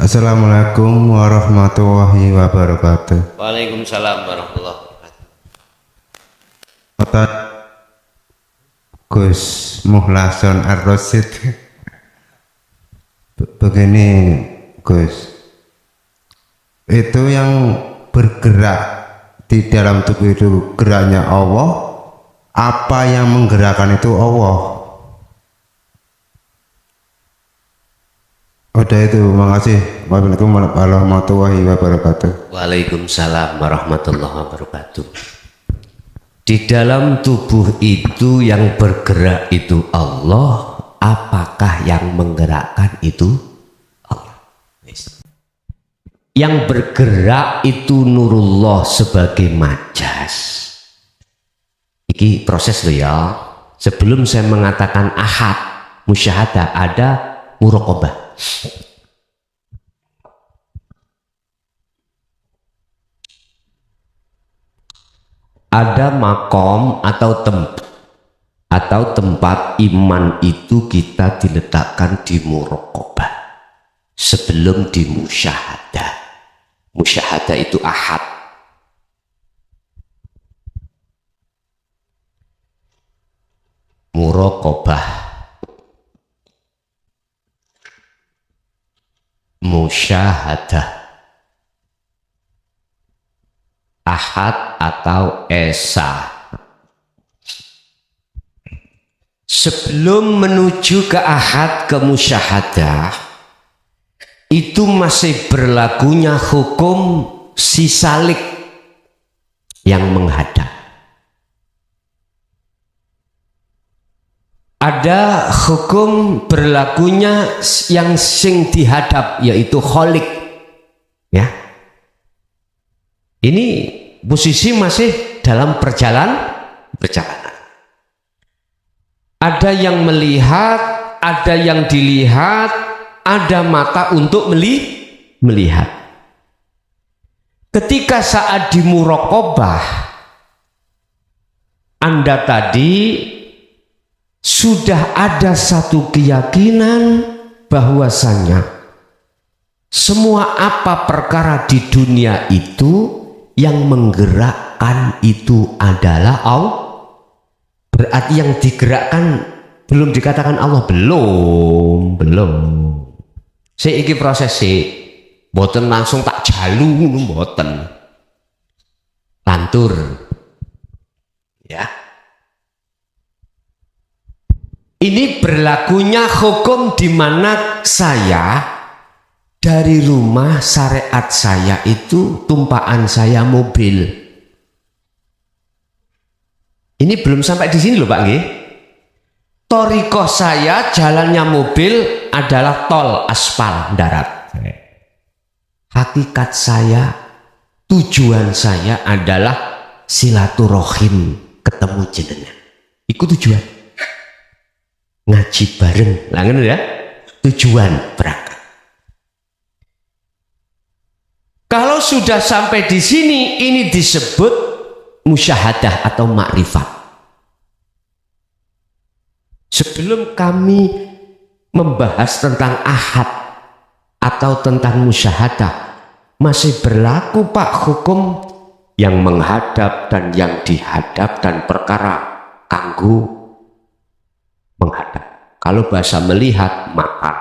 Assalamualaikum warahmatullahi wabarakatuh. Waalaikumsalam warahmatullahi wabarakatuh. Kota Gus Muhlason Ar-Rasyid. Begini Gus, itu yang bergerak di dalam tubuh itu geraknya Allah, apa yang menggerakkan itu Allah? Udah itu, makasih. Wassalamualaikum warahmatullahi wabarakatuh. Waalaikumsalam warahmatullahi wabarakatuh. Di dalam tubuh itu yang bergerak itu Allah, apakah yang menggerakkan itu Allah? Yang bergerak itu Nurullah sebagai majas. Iki proses loh ya. Sebelum saya mengatakan ahad, musyahadah, ada muraqabah. Ada makom atau tempat iman itu kita diletakkan di muraqabah sebelum di musyahadah. Musyahadah itu ahad. Muraqabah, musyahadah, ahad atau esa. Sebelum menuju ke ahad, ke musyahadah, itu masih berlakunya hukum si salik yang menghadap. Ada hukum berlakunya yang sing dihadap, yaitu kholik, ya. Ini posisi masih dalam perjalanan. Ada yang melihat, ada yang dilihat, ada mata untuk melihat. Ketika saat di muraqabah, Anda tadi sudah ada satu keyakinan bahwasanya semua apa perkara di dunia itu yang menggerakkan itu adalah Allah. Berarti yang digerakkan belum dikatakan Allah, belum. Seiki proses sih, boten langsung tak jalu, boten lantur, ya. Ini berlakunya hukum di mana saya dari rumah, syariat saya itu tumpaan saya mobil. Ini belum sampai di sini loh Pak nggih. Thariqah saya jalannya mobil adalah tol aspal darat. Hakikat saya, tujuan saya adalah silaturahim, ketemu jenengan. Iku tujuan. Ngaji bareng, langen ya, tujuan berangkat. Kalau sudah sampai di sini, ini disebut musyahadah atau makrifat. Sebelum kami membahas tentang ahad atau tentang musyahadah, masih berlaku Pak hukum yang menghadap dan yang dihadap dan perkara kanggo menghadap. Kalau bahasa melihat, mata.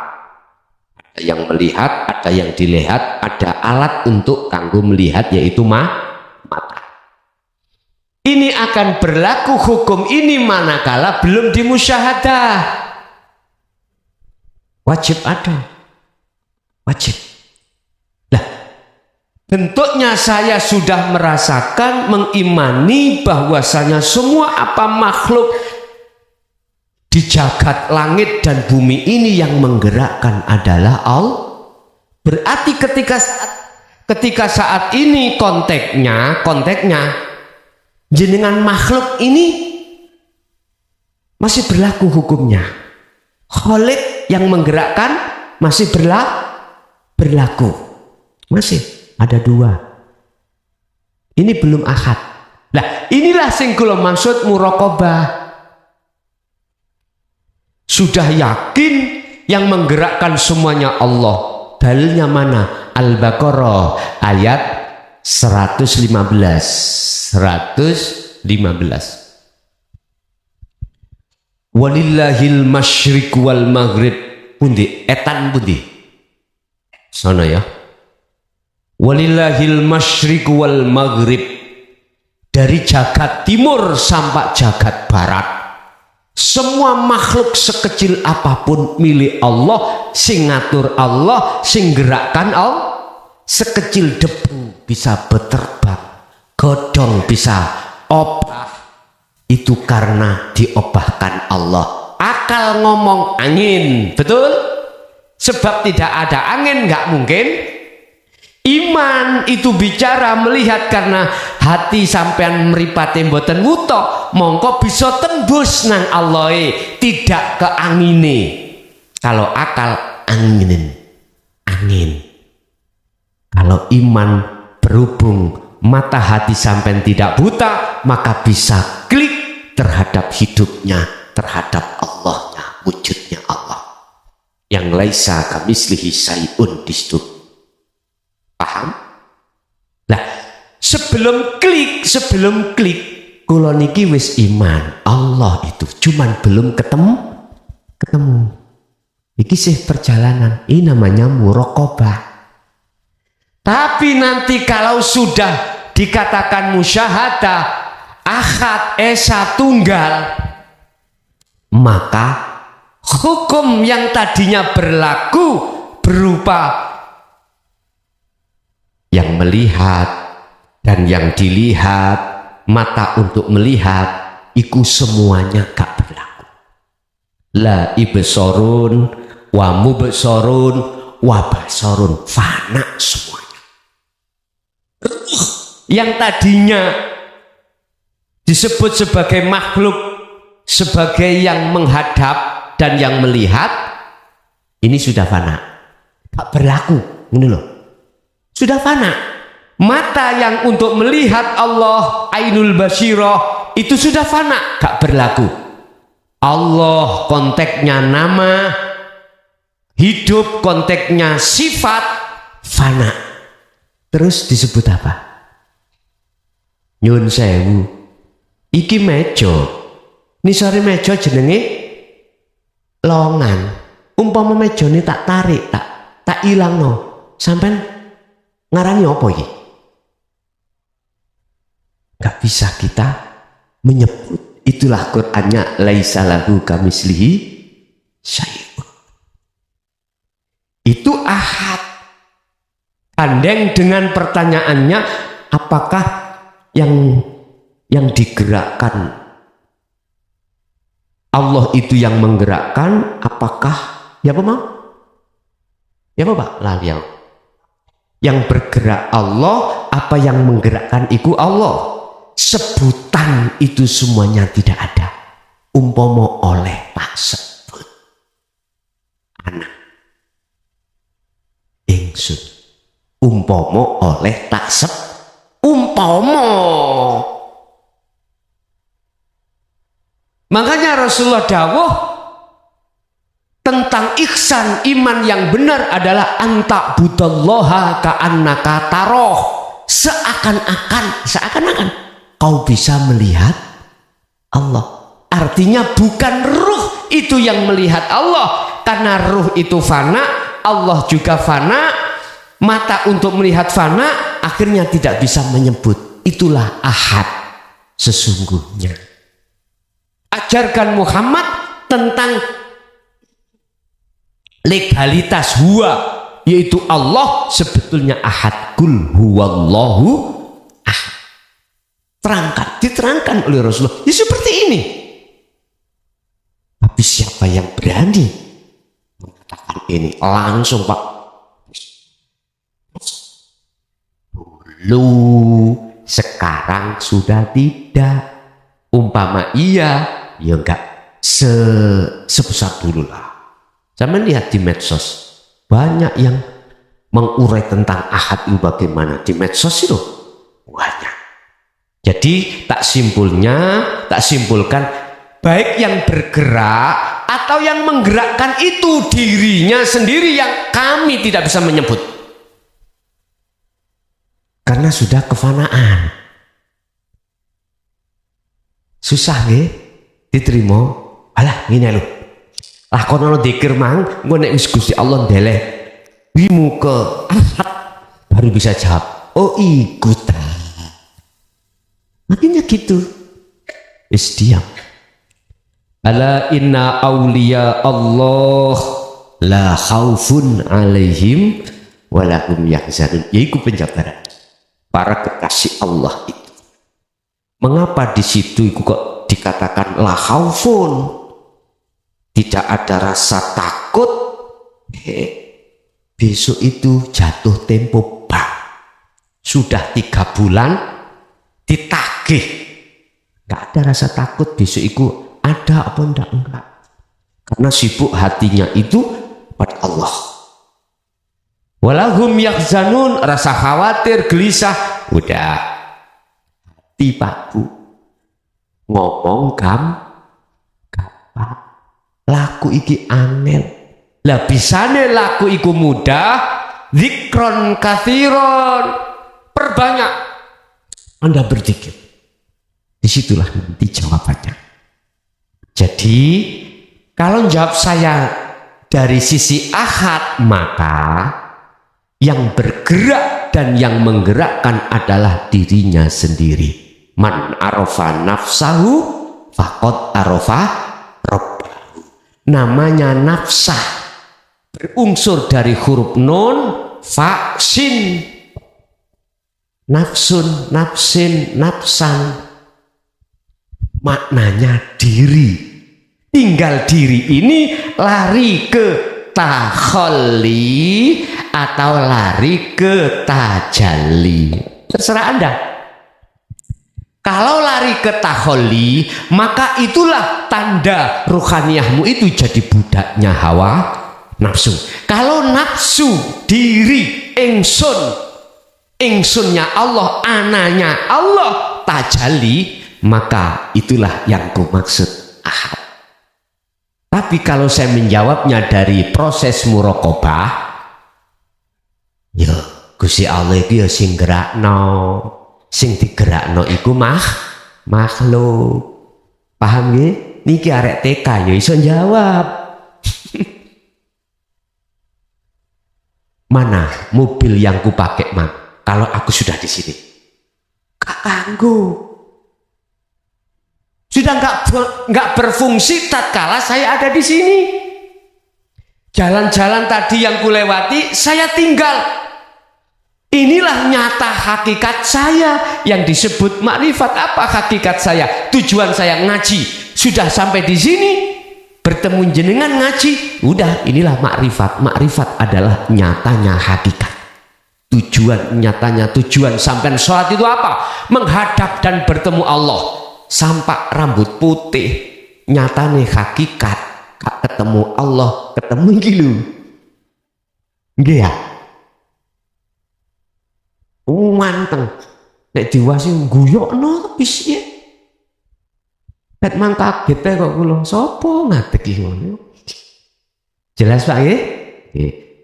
Ada yang melihat, ada yang dilihat, ada alat untuk kanggo melihat, yaitu mata. Ini akan berlaku hukum ini manakala belum dimusyahadah. Wajib ada. Wajib. Nah, bentuknya saya sudah merasakan, mengimani bahwasanya semua apa makhluk di jagat langit dan bumi ini yang menggerakkan adalah Allah. Berarti ketika saat ini konteksnya jenengan makhluk ini masih berlaku hukumnya. Kholik yang menggerakkan masih berlaku. Masih ada dua. Ini belum ahad. Nah, inilah sing kula maksud muraqabah. Sudah yakin yang menggerakkan semuanya Allah Dalilnya mana? Al-Baqarah ayat 115. Walillahil masyriq wal maghrib. Pundi etan pundi sono ya. Walillahil masyriq wal maghrib, dari jagat timur sampai jagat barat, semua makhluk sekecil apapun milik Allah, sing ngatur Allah, sing gerakkan Allah. Sekecil debu bisa berterbang, godong bisa obah, itu karena diobahkan Allah. Akal ngomong angin, betul? Sebab tidak ada angin nggak mungkin. Iman itu bicara melihat karena hati sampean mripate mboten wuta, mongko bisa tembus nang Allah, tidak ke angine. Kalau akal angin. Kalau iman berhubung mata hati sampean tidak buta, maka bisa klik terhadap hidupnya, terhadap Allahnya, wujudnya Allah. Yang laisa kamislihi syai'un di situ. Paham? Nah, sebelum klik kula niki wis iman Allah itu, cuman belum ketemu. Iki sih perjalanan, ini namanya muraqabah. Tapi nanti kalau sudah dikatakan musyahadah ahad esa tunggal, maka hukum yang tadinya berlaku berupa yang melihat dan yang dilihat, mata untuk melihat, itu semuanya gak berlaku. La ibsorun wa mubsorun wa basarun, fana semuanya. Yang tadinya disebut sebagai makhluk, sebagai yang menghadap dan yang melihat, ini sudah fana, gak berlaku. Ini loh, sudah fana. Mata yang untuk melihat Allah, ainul basyirah, itu sudah fana, gak berlaku. Allah konteksnya nama, hidup konteksnya sifat, fana. Terus disebut apa? Nyun sewu, iki meja, nisore meja jenenge longan. Umpama meja ini tak tarik, tak ilang no, sampai ngarani apa iki? Gak bisa kita menyebut. Itulah Qur'annya, laisa lahu kamislihi syai'un. Itu ahad. Andeng dengan pertanyaannya, apakah yang digerakkan Allah itu yang menggerakkan? Apakah ya apa mau? Ya apa Pak? Laliau. Yang bergerak Allah, apa yang menggerakkan itu Allah? Sebutan itu semuanya tidak ada. Umpama oleh tak sebut anak ingsun, umpama oleh tak sebut, umpama. Makanya Rasulullah dawuh tentang ihsan, iman yang benar adalah anta budallaha ka'annaka taroh, seakan-akan kau bisa melihat Allah. Artinya bukan ruh itu yang melihat Allah, karena ruh itu fana, Allah juga fana, mata untuk melihat fana, akhirnya tidak bisa menyebut. Itulah ahad sesungguhnya. Ajarkan Muhammad tentang legalitas huwa, yaitu Allah sebetulnya ahad. Kul huwallahu ahad. Diterangkan oleh Rasulullah. Ya seperti ini. Tapi siapa yang berani mengatakan ini langsung Pak? Dulu, sekarang sudah tidak. Umpama iya, ya enggak sebesar dulu lah. Saya melihat di medsos banyak yang mengurai tentang ahad itu bagaimana di medsos itu banyak. Jadi tak simpulkan baik yang bergerak atau yang menggerakkan itu dirinya sendiri yang kami tidak bisa menyebut karena sudah kefanaan. Susah nggih diterima. Alah ngene lho, lakonono dzikir mang engko nek wis Gusti Allah ndeleh wimu ke ahad baru bisa jawab oh iku ta. Makanya gitu wis diam. Ala inna awliya Allah la khaufun alaihim walahum yahzanun. Yaitu penjabaran para kekasih Allah itu. Mengapa di situ kok dikatakan la khaufun? Tidak ada rasa takut. Besok itu jatuh tempo bang. Sudah 3 bulan ditagih. Gak ada rasa takut besok itu ada apa enggak. Karena sibuk hatinya itu pada Allah. Walahum yahzanun, rasa khawatir, gelisah, udah hati Pak Bu ngomong gampang, laku iki angel. Lah bisane laku iku mudah, zikron kathiron, perbanyak Anda berzikir. Disitulah nanti jawabannya. Jadi kalau jawab saya dari sisi ahad, maka yang bergerak dan yang menggerakkan adalah dirinya sendiri. Man arofa nafsahu faqad arofa rabbahu. Namanya nafsah berunsur dari huruf nun fa sin. Nafsun, nafsin, nafsan. Maknanya diri. Tinggal diri ini lari ke takhalli atau lari ke tajalli. Terserah Anda. Kalau lari ke takhalli, maka itulah tanda ruhaniyahmu itu jadi budaknya hawa nafsu. Kalau nafsu, diri, ingsunnya Allah, ananya Allah, tajalli, maka itulah yang kumaksud ahad. Tapi kalau saya menjawabnya dari proses muraqabah, ya Gusti Allah itu ya sing gerakno, sing digerakno iku makhluk. Paham nggih? Niki arek TK ya iso jawab. Mana mobil yang kupakai, Mang? Kalau aku sudah di sini. Gak kanggo. Sudah nggak berfungsi tatkala saya ada di sini. Jalan-jalan tadi yang kulewati saya tinggal. Inilah nyata hakikat saya yang disebut makrifat. Apa hakikat saya? Tujuan saya ngaji. Sudah sampai di sini bertemu jenengan ngaji. Udah inilah makrifat. Makrifat adalah nyatanya hakikat. Tujuan nyatanya, tujuan sampai sholat itu apa? Menghadap dan bertemu Allah. Sampai rambut putih nyatane hakikat kak ketemu Allah, ketemu iki lho nggih ya manteng nek diwasi guyokno piye ket mang kaget kok kula sapa ngadeg ngono. Jelas Pak nggih?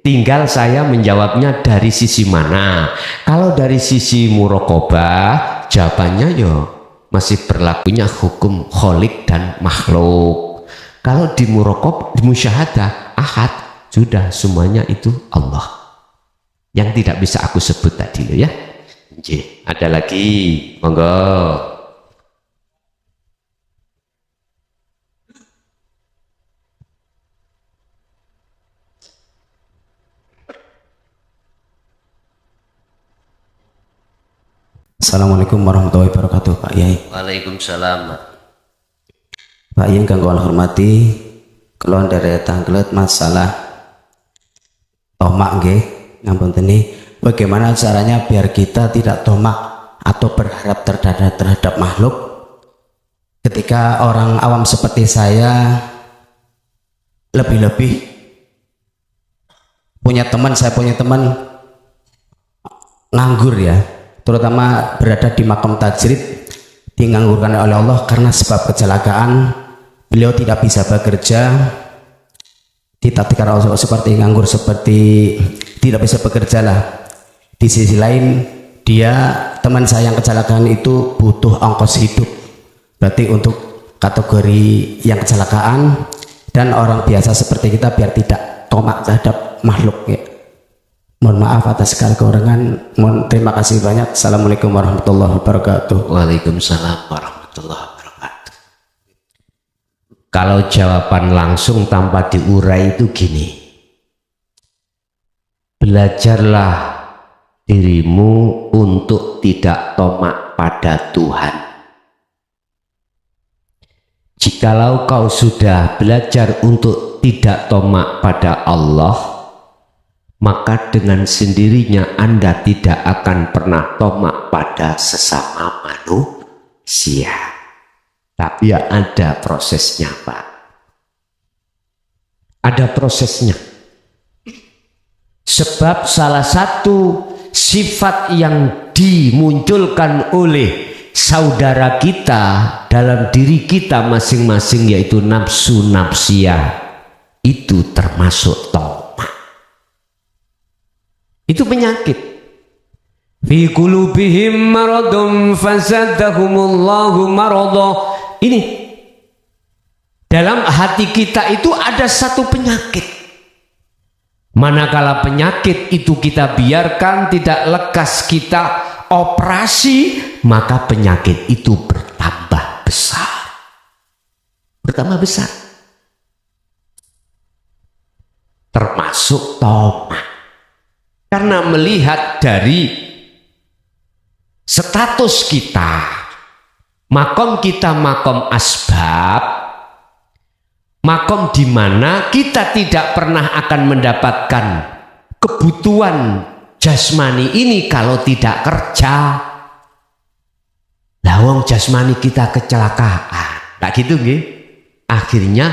Tinggal saya menjawabnya dari sisi mana. Kalau dari sisi muraqabah jawabannya ya masih berlakunya hukum kholik dan makhluk. Kalau di muraqabah, di musyahadah ahad, sudah semuanya itu Allah. Yang tidak bisa aku sebut tadi ya. Ada lagi, monggo. Assalamualaikum warahmatullahi wabarakatuh, Pak Yai. Waalaikumsalam. Pak Yai kang kula hormati, kula dari tanglet masalah tomak nggih, ngapunten bagaimana caranya biar kita tidak tomak atau berharap terhadap makhluk ketika orang awam seperti saya lebih-lebih saya punya teman nganggur ya, terutama berada di makom tajrid, dianggurkan oleh Allah karena sebab kecelakaan beliau tidak bisa bekerja, tidak seperti nganggur, seperti tidak bisa bekerja lah. Di sisi lain dia, teman saya yang kecelakaan itu butuh ongkos hidup, berarti untuk kategori yang kecelakaan dan orang biasa seperti kita biar tidak tomak terhadap makhluk ya. Mohon maaf atas segala kekurangan. Terima kasih banyak. Assalamualaikum warahmatullahi wabarakatuh. Waalaikumsalam warahmatullahi wabarakatuh. Kalau jawaban langsung tanpa diurai itu gini, belajarlah dirimu untuk tidak tomak pada Tuhan. Jikalau kau sudah belajar untuk tidak tomak pada Allah, maka dengan sendirinya Anda tidak akan pernah tomak pada sesama manusia. Tapi ya ada prosesnya, Pak. Ada prosesnya. Sebab salah satu sifat yang dimunculkan oleh saudara kita dalam diri kita masing-masing, yaitu nafsu nafsiyah, itu termasuk tomak. Itu penyakit. Fi qulubihim maradun fazadahumullahu marada. Ini dalam hati kita itu ada satu penyakit. Manakala penyakit itu kita biarkan tidak lekas, kita operasi, maka penyakit itu bertambah besar. Bertambah besar. Termasuk tomak. Karena melihat dari status kita, makom kita makom asbab, makom di mana kita tidak pernah akan mendapatkan kebutuhan jasmani ini kalau tidak kerja. Lawang jasmani kita kecelakaan, tak gitu nggih? Akhirnya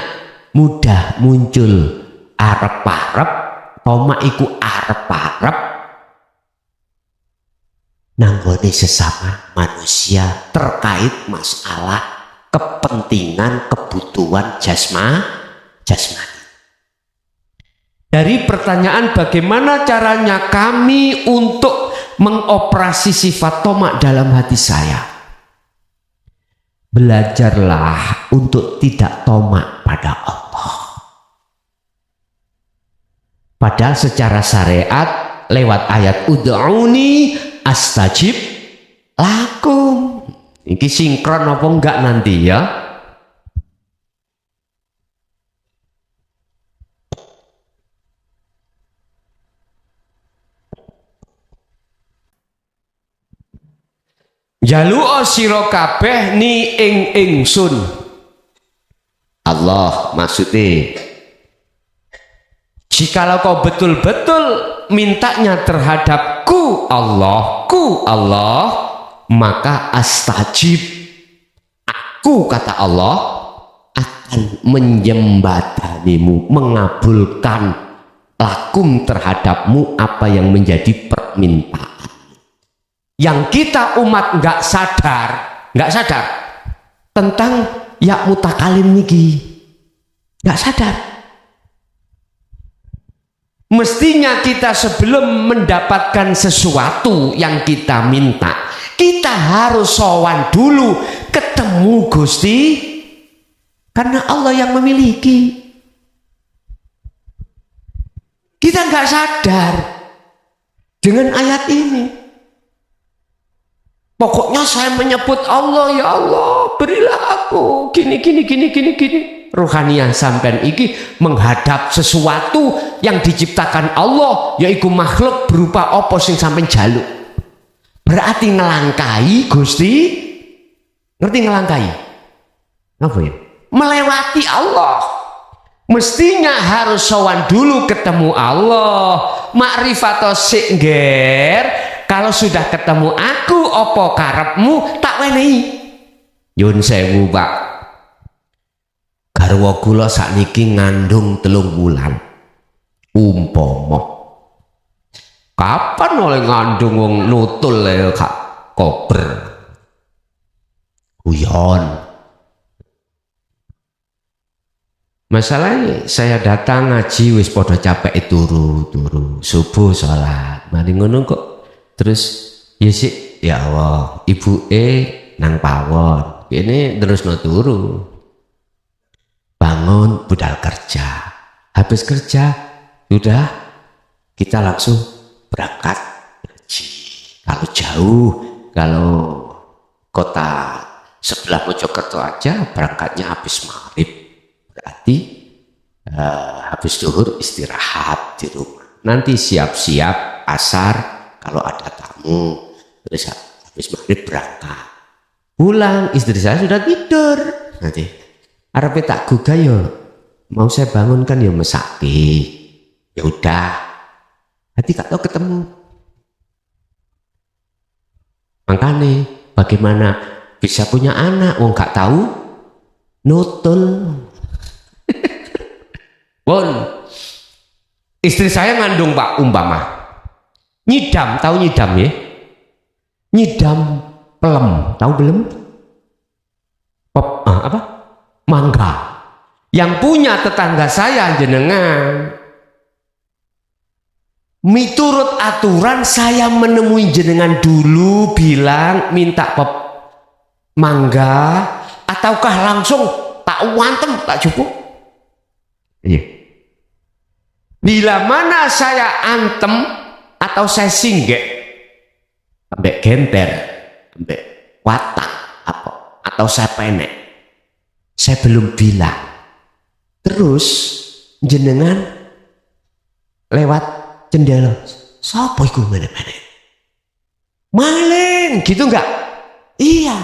mudah muncul arep-arep, tomak iku arep-arep nanggone sesama manusia terkait masalah kepentingan kebutuhan jasmani. Dari pertanyaan bagaimana caranya kami untuk mengoperasi sifat tomak dalam hati saya, belajarlah untuk tidak tomak pada Allah. Padahal secara syariat lewat ayat ud'uni astajib lakum. Ini sinkron apa enggak nanti ya? Jalu'a sira kabeh ni ingsun. Allah maksudnya, jikalau kau betul-betul mintanya terhadapku Allah, maka astajib, aku kata Allah akan menjembatanimu, mengabulkan lakum terhadapmu apa yang menjadi permintaan. Yang kita umat nggak sadar tentang ya mutakalim niki, nggak sadar. Mestinya kita sebelum mendapatkan sesuatu yang kita minta, kita harus sowan dulu ketemu Gusti, karena Allah yang memiliki. Kita nggak sadar dengan ayat ini. Pokoknya saya menyebut Allah, ya Allah berilah aku gini. Ruhaniyah sampean iki menghadap sesuatu yang diciptakan Allah, yaitu makhluk berupa apa sing sampean jaluk. Berarti ngelangkai Gusti. Ngerti ngelangkai? Apa ya? Melewati Allah. Mestinya harus sowan dulu ketemu Allah. Ma'rifato singger. Kalau sudah ketemu aku, opo karepmu tak wenehi. Nyun sewu Pak, garwa kula sakniki ngandung 3 bulan. Umpama kapan oleh ngandung wong nutul le kak kober guyon. Masalahnya saya datang ngaji wis podo capek turu subuh sholat mari ngono kok terus ya sih ya Allah ibu nang pawon ini terus no turu bangun budal kerja habis kerja sudah kita langsung berangkat ngaji kalau jauh kalau kota sebelah Mojokerto aja berangkatnya habis maghrib berarti habis zuhur istirahat di rumah nanti siap-siap asar kalau ada tamu terus habis maghrib berangkat pulang istri saya sudah tidur nanti arepe tak gugah yo mau saya bangunkan ya mesake ya udah hati gak tahu ketemu makanya bagaimana bisa punya anak wong gak tahu nutul Bon, istri saya ngandung Pak umpama nyidam, tahu nyidam ya? Nyidam pelem, tahu belum? Apa? Mangga. Yang punya tetangga saya jenengan. Miturut aturan saya menemui jenengan dulu bilang minta mangga ataukah langsung tak wantem tak cukup? Iya. Bila mana saya antem atau saya singgek ambek genter ambek watang apa atau saya penek saya belum bilang terus jenengan lewat jendela sapa iku meneh-meneh maling gitu enggak iya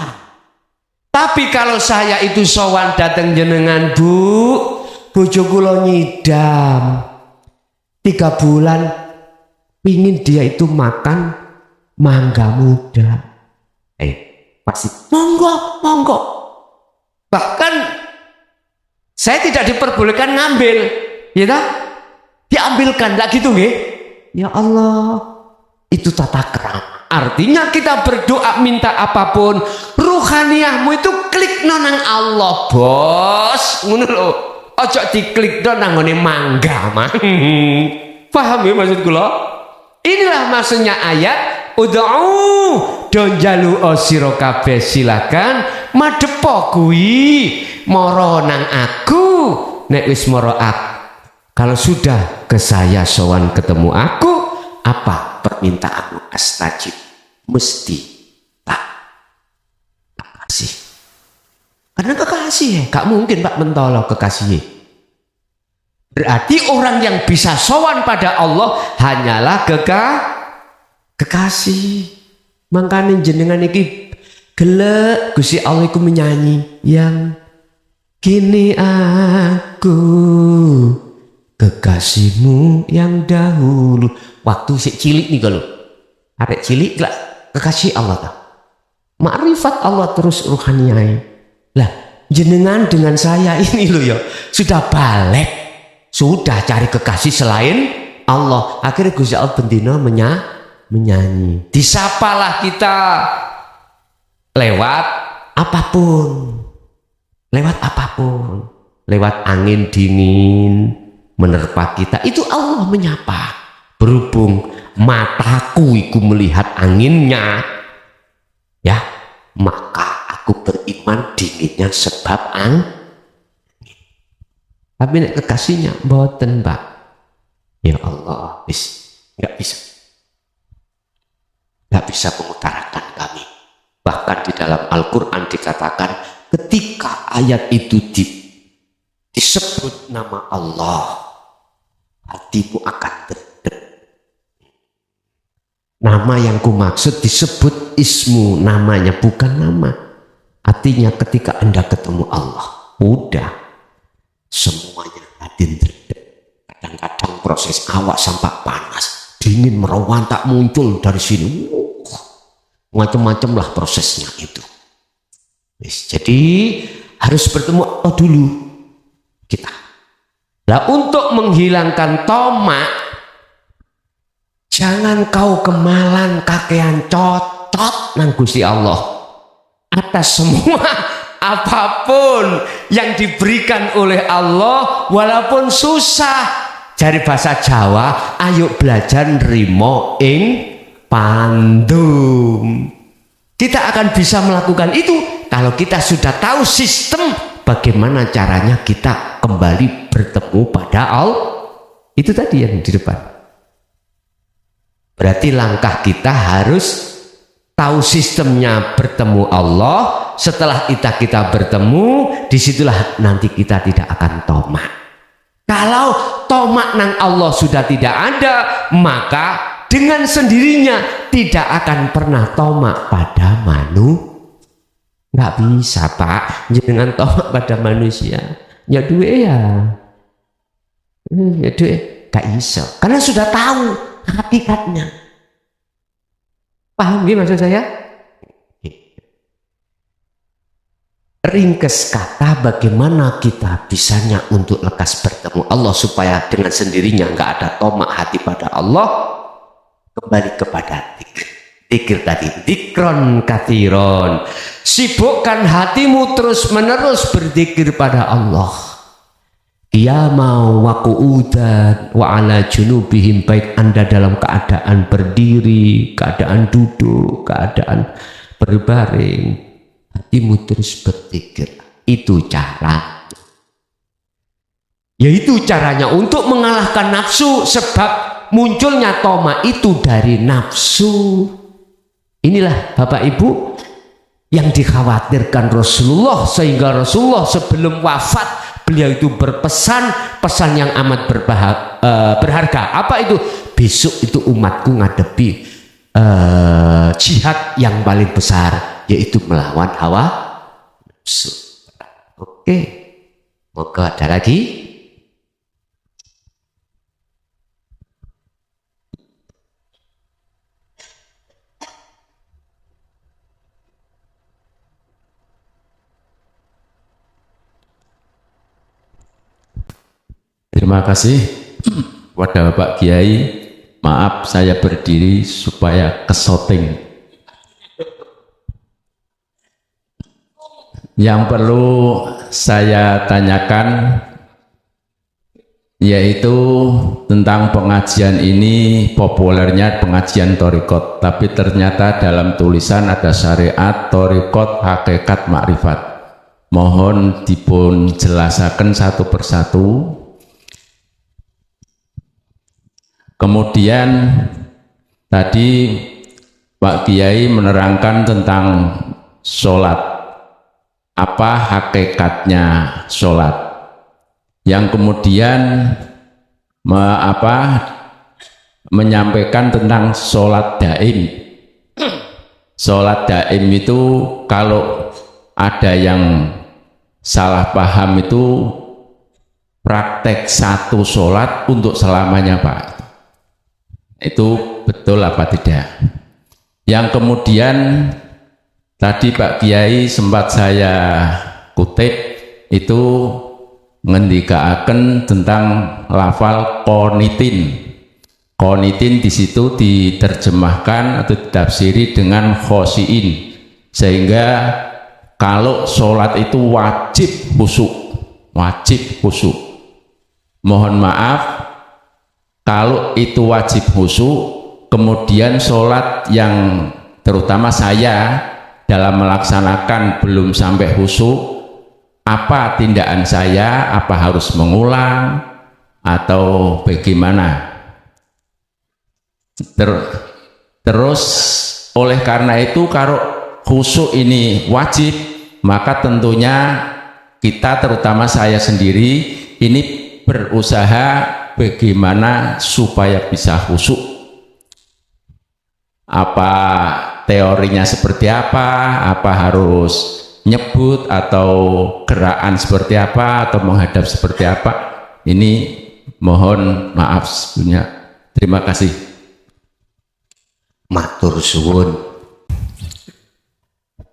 tapi kalau saya itu sowan datang jenengan bojo kula nyidam 3 bulan pingin dia itu makan mangga muda pasti monggo bahkan saya tidak diperbolehkan ngambil ya tak diambilkan enggak gitu nggih ya Allah itu tata krama artinya kita berdoa minta apapun ruhaniyahmu itu klik nang Allah bos ngono lho ojo diklik nang ngene mangga mah paham ya maksud kula inilah maksudnya ayat ud'u don jalu sira kabeh silakan madepo kuwi mara nang aku nek wis mara aku kalau sudah ke saya sowan ketemu aku apa permintaanmu astajib mesti tak kasih karena kekasih ya gak mungkin Pak mentolo kekasih berarti orang yang bisa sowan pada Allah hanyalah kekasih makanya jenengan iki gelek Gusti Allah iku menyanyi yang kini aku kekasihmu yang dahulu waktu si cilik nih kalau arek cilik lah kekasih Allah tak makrifat Allah terus ruhaniyah lah jenengan dengan saya ini loh ya sudah balik sudah cari kekasih selain Allah akhirnya Gusti Allah bendina menyanyi disapalah kita lewat apapun lewat angin dingin menerpa kita itu Allah menyapa berhubung mataku iku melihat anginnya ya maka aku beriman dinginnya sebab angin tapi nek kekasihnya mboten Pak ya Allah nggak bisa mengutarakan kami bahkan di dalam Al-Quran dikatakan ketika ayat itu disebut nama Allah hatimu akan berdek nama yang kumaksud disebut ismu namanya bukan nama artinya ketika Anda ketemu Allah udah semuanya hadir berdek kadang-kadang proses awak sampai panas dingin merawan tak muncul dari sini macam-macam lah prosesnya itu jadi harus bertemu Allah dulu kita lah untuk menghilangkan tomak jangan kau kemalan kakean cocot nang Gusti Allah atas semua apapun yang diberikan oleh Allah walaupun susah. Dari bahasa Jawa, ayo belajar nrimo ing pandum. Kita akan bisa melakukan itu kalau kita sudah tahu sistem bagaimana caranya kita kembali bertemu pada Allah. Itu tadi yang di depan. Berarti langkah kita harus tahu sistemnya bertemu Allah. Setelah kita bertemu, disitulah nanti kita tidak akan tomak. Kalau tomak nang Allah sudah tidak ada, maka dengan sendirinya tidak akan pernah tomak pada nggak bisa Pak dengan tomak pada manusia ya duit ya duit gak iso karena sudah tahu hakikatnya. Paham gak maksud saya? Ringkes kata, bagaimana kita bisanya untuk lekas bertemu Allah supaya dengan sendirinya nggak ada tomak hati pada Allah. Kembali kepada dzikir tadi, dzikron katsiron. Sibukkan hatimu terus menerus berzikir pada Allah. Qiyamah wa qu'udan wa ala junubihim, baik Anda dalam keadaan berdiri, keadaan duduk, keadaan berbaring, hatimu terus berzikir. Itu cara. Yaitu caranya untuk mengalahkan nafsu, sebab munculnya toma itu dari nafsu. Inilah Bapak Ibu yang dikhawatirkan Rasulullah, sehingga Rasulullah sebelum wafat beliau itu berpesan pesan yang amat berharga. Apa itu? Besok itu umatku ngadepi jihad yang paling besar, yaitu melawan hawa nafsu. Oke, moga ada lagi. Terima kasih kepada Bapak Kiai. Maaf saya berdiri supaya kesoting. Yang perlu saya tanyakan yaitu tentang pengajian ini, populernya pengajian Thariqat, tapi ternyata dalam tulisan ada syariat Thariqat hakikat makrifat. Mohon dipun jelasaken satu persatu. Kemudian tadi Pak Kiai menerangkan tentang sholat, apa hakikatnya sholat, yang kemudian menyampaikan tentang sholat daim. Sholat daim itu kalau ada yang salah paham itu praktek satu sholat untuk selamanya Pak. Itu betul apa tidak? Yang kemudian tadi Pak Kiai sempat saya kutip itu ngendikaaken tentang lafal qonitin. Qonitin di situ diterjemahkan atau ditafsiri dengan khosiin, sehingga kalau sholat itu wajib khusyuk, wajib khusyuk. Mohon maaf kalau itu wajib khusyuk, kemudian sholat yang terutama saya dalam melaksanakan belum sampai khusyuk, apa tindakan saya? Apa harus mengulang atau bagaimana? Terus oleh karena itu kalau khusyuk ini wajib, maka tentunya kita terutama saya sendiri ini berusaha bagaimana supaya bisa khusyuk. Apa teorinya seperti apa harus nyebut atau gerakan seperti apa atau menghadap seperti apa, ini mohon maaf sebelumnya. Terima kasih. Matur suwun.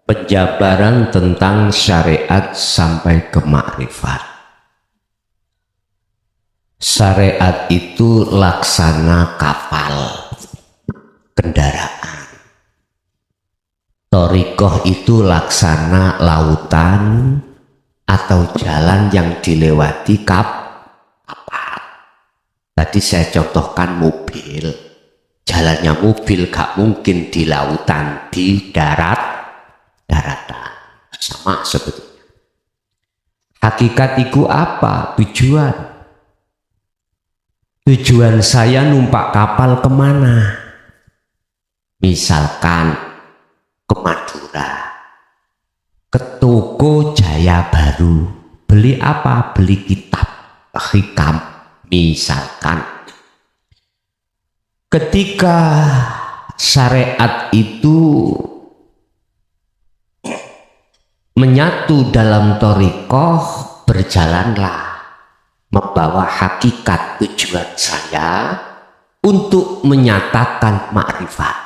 Penjabaran tentang syariat sampai ke makrifat. Syariat itu laksana kapal, kendaraan. Thariqah itu laksana lautan atau jalan yang dilewati kapal. Tadi saya contohkan mobil. Jalannya mobil gak mungkin di lautan, di daratan. Sama sebetulnya. Hakikat itu apa? Tujuan saya numpak kapal kemana? Misalkan ke Madura, ke toko Jaya Baru, beli apa? Beli kitab hikam. Misalkan ketika syariat itu menyatu dalam thariqah, berjalanlah membawa hakikat tujuan saya untuk menyatakan makrifat.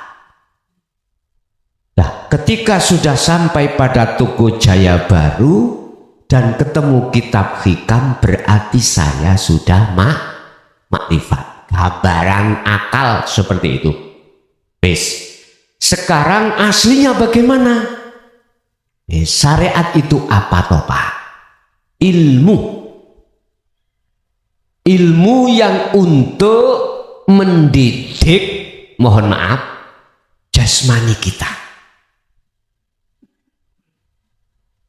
Nah, ketika sudah sampai pada toko Jaya Baru dan ketemu kitab hikam, berarti saya sudah makrifat. Gambaran akal seperti itu. Sekarang aslinya bagaimana? Syariat itu apa toh Pak? Ilmu yang untuk mendidik, mohon maaf, jasmani kita.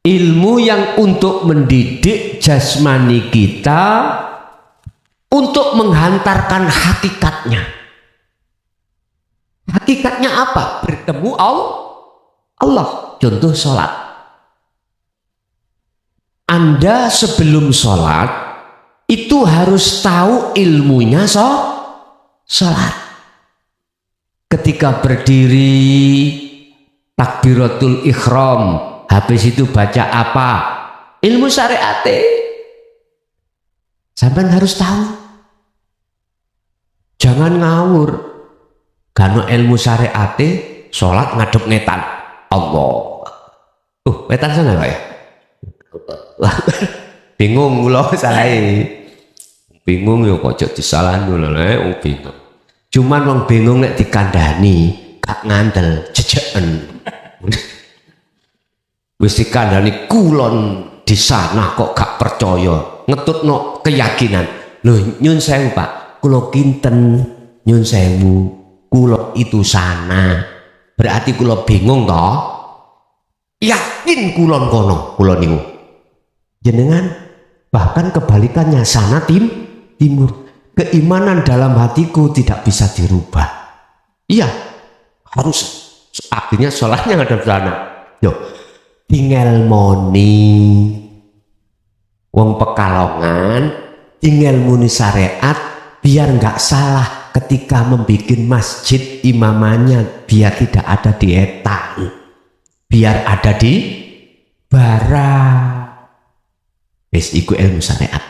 Ilmu yang untuk mendidik jasmani kita, untuk menghantarkan hakikatnya. Hakikatnya apa? Bertemu Allah. Contoh sholat. Anda sebelum sholat itu harus tahu ilmunya sholat. Ketika berdiri takbiratul ihram, habis itu baca apa? Ilmu syariat. Sampai harus tahu. Jangan ngawur. Karena ilmu syariat sholat ngadep ngetan Allah. Wetan sana Pak ya? Bingung kula sae. Bingung yo kok disalahan lho bingung. Cuman wong bingung nek dikandani gak ngandel jejeken. Wis dikandani kulon di sana kok gak percaya, ngetutno keyakinan. Lho nyun sewu Pak, kula kinten nyun sewu, kula itu sana. Berarti kula bingung toh? Yakin kulon kono, kula niku. Jenengan bahkan kebalikannya sana timur. Keimanan dalam hatiku tidak bisa dirubah. Iya, harus akhirnya sholatnya ada di sana. Yo, tinggal moni wong Pekalongan, tinggal muni syariat biar nggak salah ketika membuat masjid imamannya, biar tidak ada di etan, biar ada di barat. Iku ilmu syariat.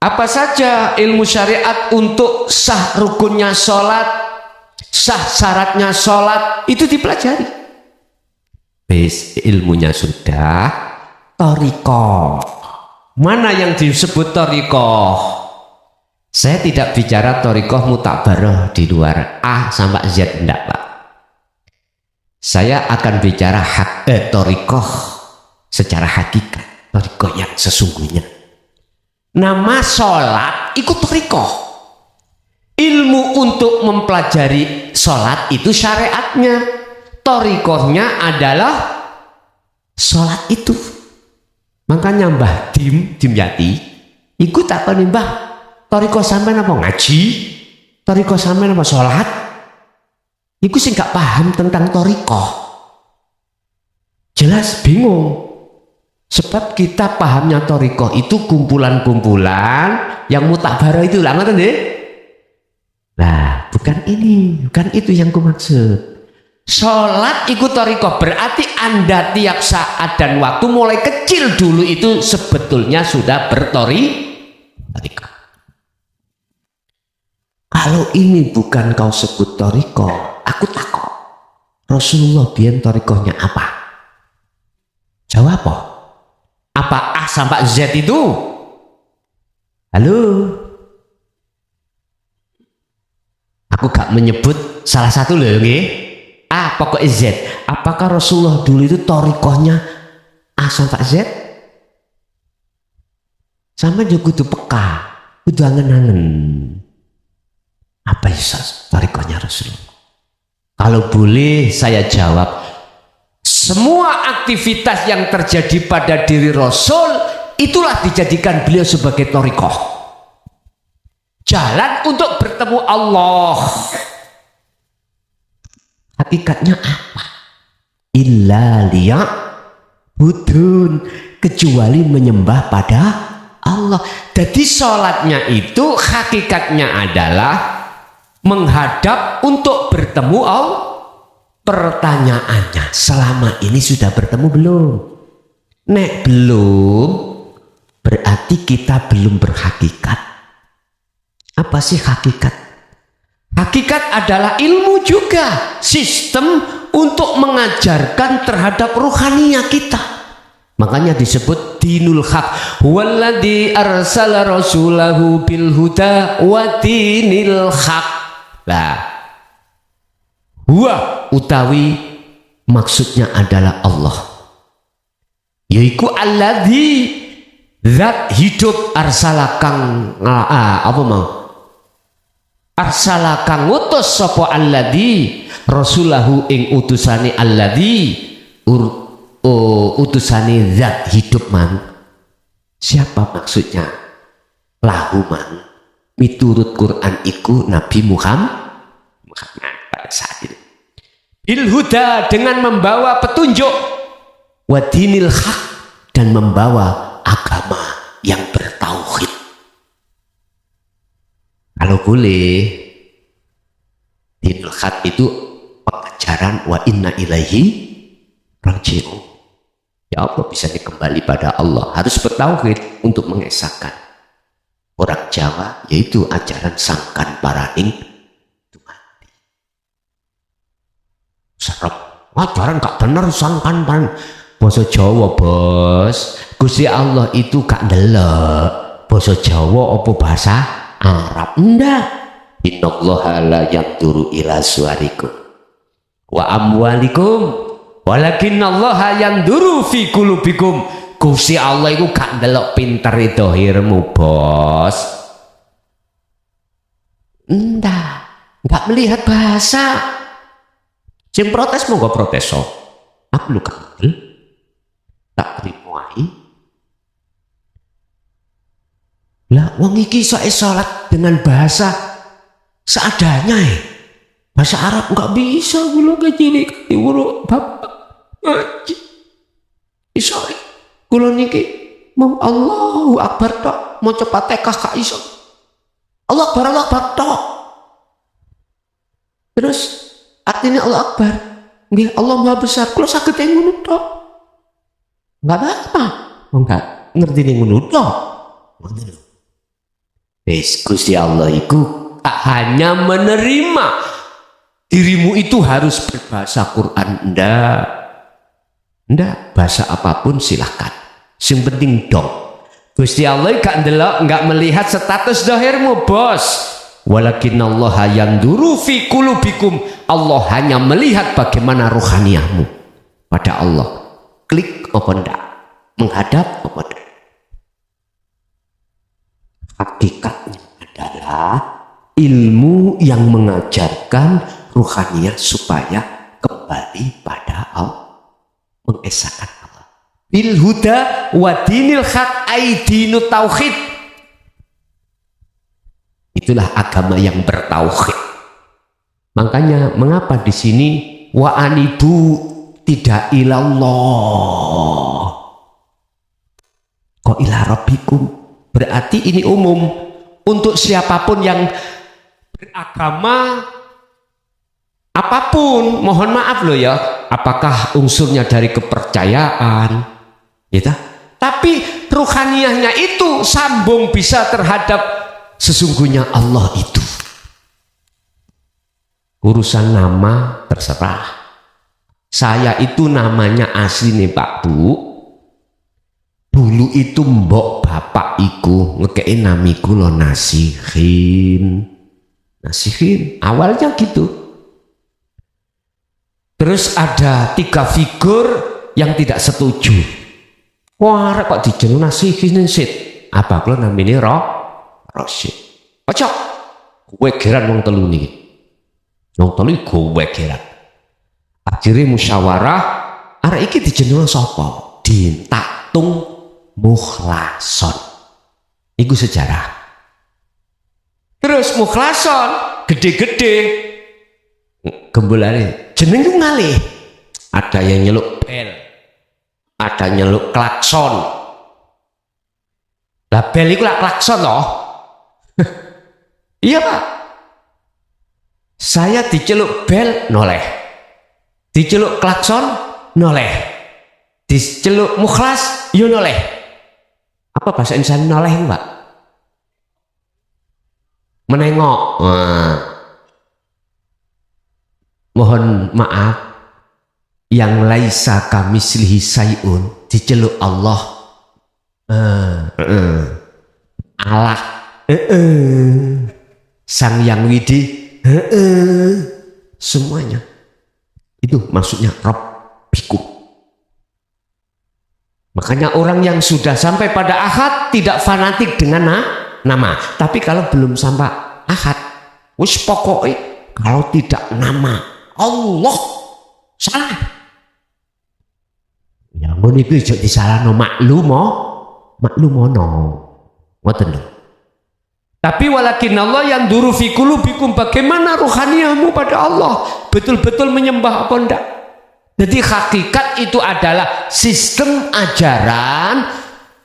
Apa saja ilmu syariat untuk sah rukunnya sholat, sah syaratnya sholat, itu dipelajari. Ilmunya sudah, thariqah. Mana yang disebut thariqah? Saya tidak bicara thariqah mutakbarah di luar A sampai Z, enggak Pak. Saya akan bicara thariqah secara hakikat. Thariqah yang sesungguhnya. Nama sholat ikut thariqah. Ilmu untuk mempelajari sholat itu syariatnya. Thariqahnya adalah sholat itu. Makanya Mbah Dimyati ikut apa nih Mbah? Thariqah sampai apa ngaji? Thariqah sampai apa sholat? Iku sih gak paham tentang thariqah. Jelas bingung. Sebab kita pahamnya thariqah itu kumpulan-kumpulan yang mutakbarah itu lah, ngerti deh? Nah, bukan ini, bukan itu yang kumaksud. Sholat ikut thariqah berarti Anda tiap saat dan waktu mulai kecil dulu itu sebetulnya sudah berthariqah. Kalau ini bukan kau sebut thariqah, aku takut. Rasulullah biyen thariqahnya apa? Jawab apa? Apa A sampai Z itu? Halo? Aku gak menyebut salah satu loh, nggih. A pokoknya Z. Apakah Rasulullah dulu itu torikohnya A sampai Z? Sama juga kudu peka, kudu angen-angen. Apa itu torikohnya Rasulullah? Kalau boleh saya jawab, semua aktivitas yang terjadi pada diri Rasul itulah dijadikan beliau sebagai torikoh. Jalan untuk bertemu Allah. Hakikatnya apa? Illa liya'budun, kecuali menyembah pada Allah. Jadi sholatnya itu hakikatnya adalah menghadap untuk bertemu Allah. Pertanyaannya, selama ini sudah bertemu belum? Nek belum, berarti kita belum berhakikat. Apa sih hakikat? Hakikat adalah ilmu juga, sistem untuk mengajarkan terhadap rohaniah kita. Makanya disebut dinul haq. Walladzi arsala rasulahu bil huda wa dinil haq. Lah, huwa utawi maksudnya adalah Allah, yaitu alladzi zat hidup arsalakang apa mau arsalakang utus sapa alladzi rasulahu ing utusane alladzi utusane zat hidup man. Siapa maksudnya? Lahu man, miturut Quran iku Nabi Muhammad pada saat itu. Bil huda, dengan membawa petunjuk, wa dinil haq, dan membawa agama yang bertauhid. Kalau boleh, dinul haq itu pengajaran wa inna ilaihi raji'un. Ya Allah, bisa dikembali pada Allah, harus bertauhid untuk mengesahkan. Orang Jawa yaitu ajaran sangkan paraning dumati. Serem, ajaran gak bener sangkan paraning. Basa Jawa bos, Gusti Allah itu gak ndelok basa Jawa apa bahasa Arab. Ndak. Innallaha la yanduru ila suwarikum wa amwalikum walakinnallaha yanduru fi qulubikum. Gusti Allah itu gak ndelok pinter dohirmu bos. Ndak, gak melihat bahasa. Sing protes mau gak protes so. Aku lu kangen tak terimuai. Lah wong iki isoke salat dengan bahasa seadanya bahasa Arab nggak bisa, kula kecilik diuruk bapak ngaji isoke kula niki mau Allahu Akbar tok, mau cepat tekah gak iso. Allah Akbar tok. Terus artinya Allah Akbar nggih, Allah Maha Besar, kula saged ngono tok. Enggak apa-apa. Enggak ngerti ning ngono tok. Wis Gusti Allah iku tak hanya menerima dirimu itu harus berbahasa Quran. Ndak, bahasa apapun silahkan. Sing penting dong. Gusti Allah gak ndelok, enggak melihat status zahirmu, bos. Walakinallaha yanduru fi qulubikum. Allah hanya melihat bagaimana rohaniahmu pada Allah. Klik apa ndak? Menghadap apa ndak? Hakikatnya adalah ilmu yang mengajarkan rohaniah supaya kembali pada Allah, mengesahkan Allah. Bil huda wa dinil haq, ai dinut tauhid. Itulah agama yang bertauhid. Makanya mengapa di sini wa anibu tidak ilallah, kok ila rabbikum? Berarti ini umum untuk siapapun yang beragama apapun. Mohon maaf loh ya, apakah unsurnya dari kepercayaan gitu, tapi ruhaniahnya itu sambung bisa terhadap sesungguhnya Allah itu. Urusan nama terserah. Saya itu namanya asli nih Pak Bu, dulu itu mbok bapak iku ngekei namiku lo Nasihin. Nasihin awalnya gitu. Terus ada 3 figur yang tidak setuju. Wah, kok dijeneng nasihin sit. Apa kula namine Rasyid. Ojo. Kowe geran wong telu niki. Wong telu kowe geran. Akhirnya musyawarah, arek iki dijeneng sapa? Dintaktung Mukhlason. Iku sejarah. Terus Mukhlason gede-gede gembolane jeneng ku ngalih. Ada yang nyeluk bel, ada nyeluk klakson. Lah bel iku lak klakson loh. Iya Pak. Saya diceluk bel noleh, diceluk klakson noleh, diceluk mukhlas yo noleh. Apa bahasa Indonesia noleh Pak? Menengok. Nah. Mohon maaf, yang laisa kamislihi sayun diceluk Allah Allah Sang Yang Widi semuanya itu maksudnya Rabbikum. Makanya orang yang sudah sampai pada ahad tidak fanatik dengan nama, tapi kalau belum sampai ahad wis pokoknya kalau tidak nama Allah salah. Ya ngono iku aja disalahno maklumo ngoten lho. Tapi walakin Allah yang duru fi qulubikum, bagaimana ruhaniyamu pada Allah, betul-betul menyembah apa enggak. Jadi hakikat itu adalah sistem ajaran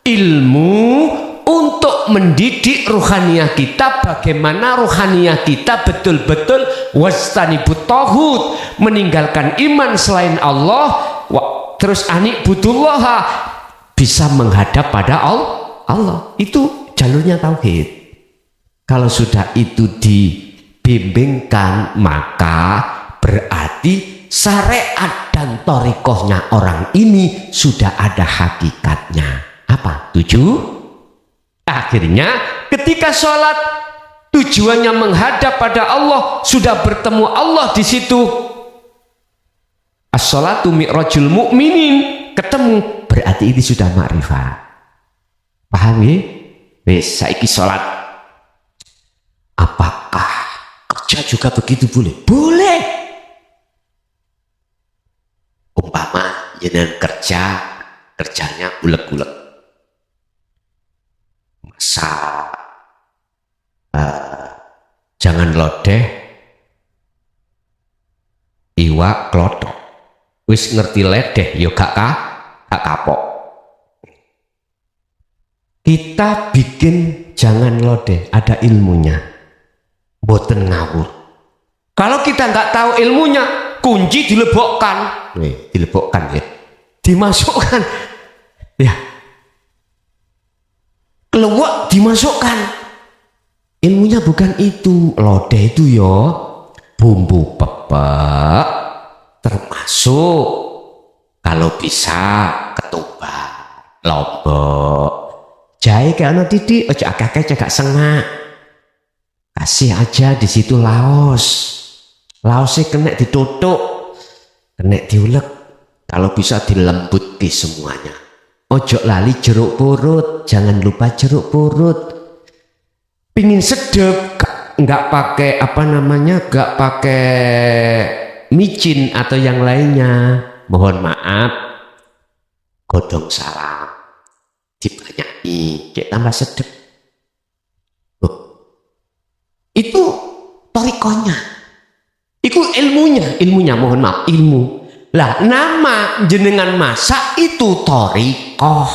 ilmu untuk mendidik ruhaniyah kita, bagaimana ruhaniyah kita betul-betul wastanibut tauhid, meninggalkan iman selain Allah, terus anikbudullah, bisa menghadap pada Allah. Itu jalurnya tauhid. Kalau sudah itu dibimbingkan, maka berarti syariat dan thariqahnya orang ini sudah ada hakikatnya. Apa? 7. Akhirnya ketika sholat tujuannya menghadap pada Allah, sudah bertemu Allah di situ. As-sholatu mi'rajul mu'minin, ketemu, berarti ini sudah ma'rifat. Paham ya? Wes saiki sholat. Apakah kerja juga begitu boleh? Boleh. Umpama jenengan kerjanya ulek-ulek, masa jangan lodeh iwak klothok, wis ngerti ledeh yo gak kapok. Kita bikin jangan lodeh, ada ilmunya, boten ngawur. Kalau kita nggak tahu ilmunya, kunci dilebokkan, dilebokkan ya, dimasukkan ya, keluar dimasukkan. Ilmunya bukan itu. Lodeh itu yo bumbu pepek, termasuk kalau bisa ketumbar, lombok, jahe kayak ono titik, ojo akeh-akeh cekak sengak. Kasih aja di situ laosnya kena ditutuk, kena diulek, kalau bisa dilembutkan semuanya. Ojo lali jeruk purut, jangan lupa jeruk purut. Pingin sedep, nggak pakai nggak pakai micin atau yang lainnya, mohon maaf, godong salam dibanyaki, kayak tambah sedep. Itu thariqahnya, itu ilmunya, mohon maaf, ilmu. Lah nama jenengan masak itu thariqah.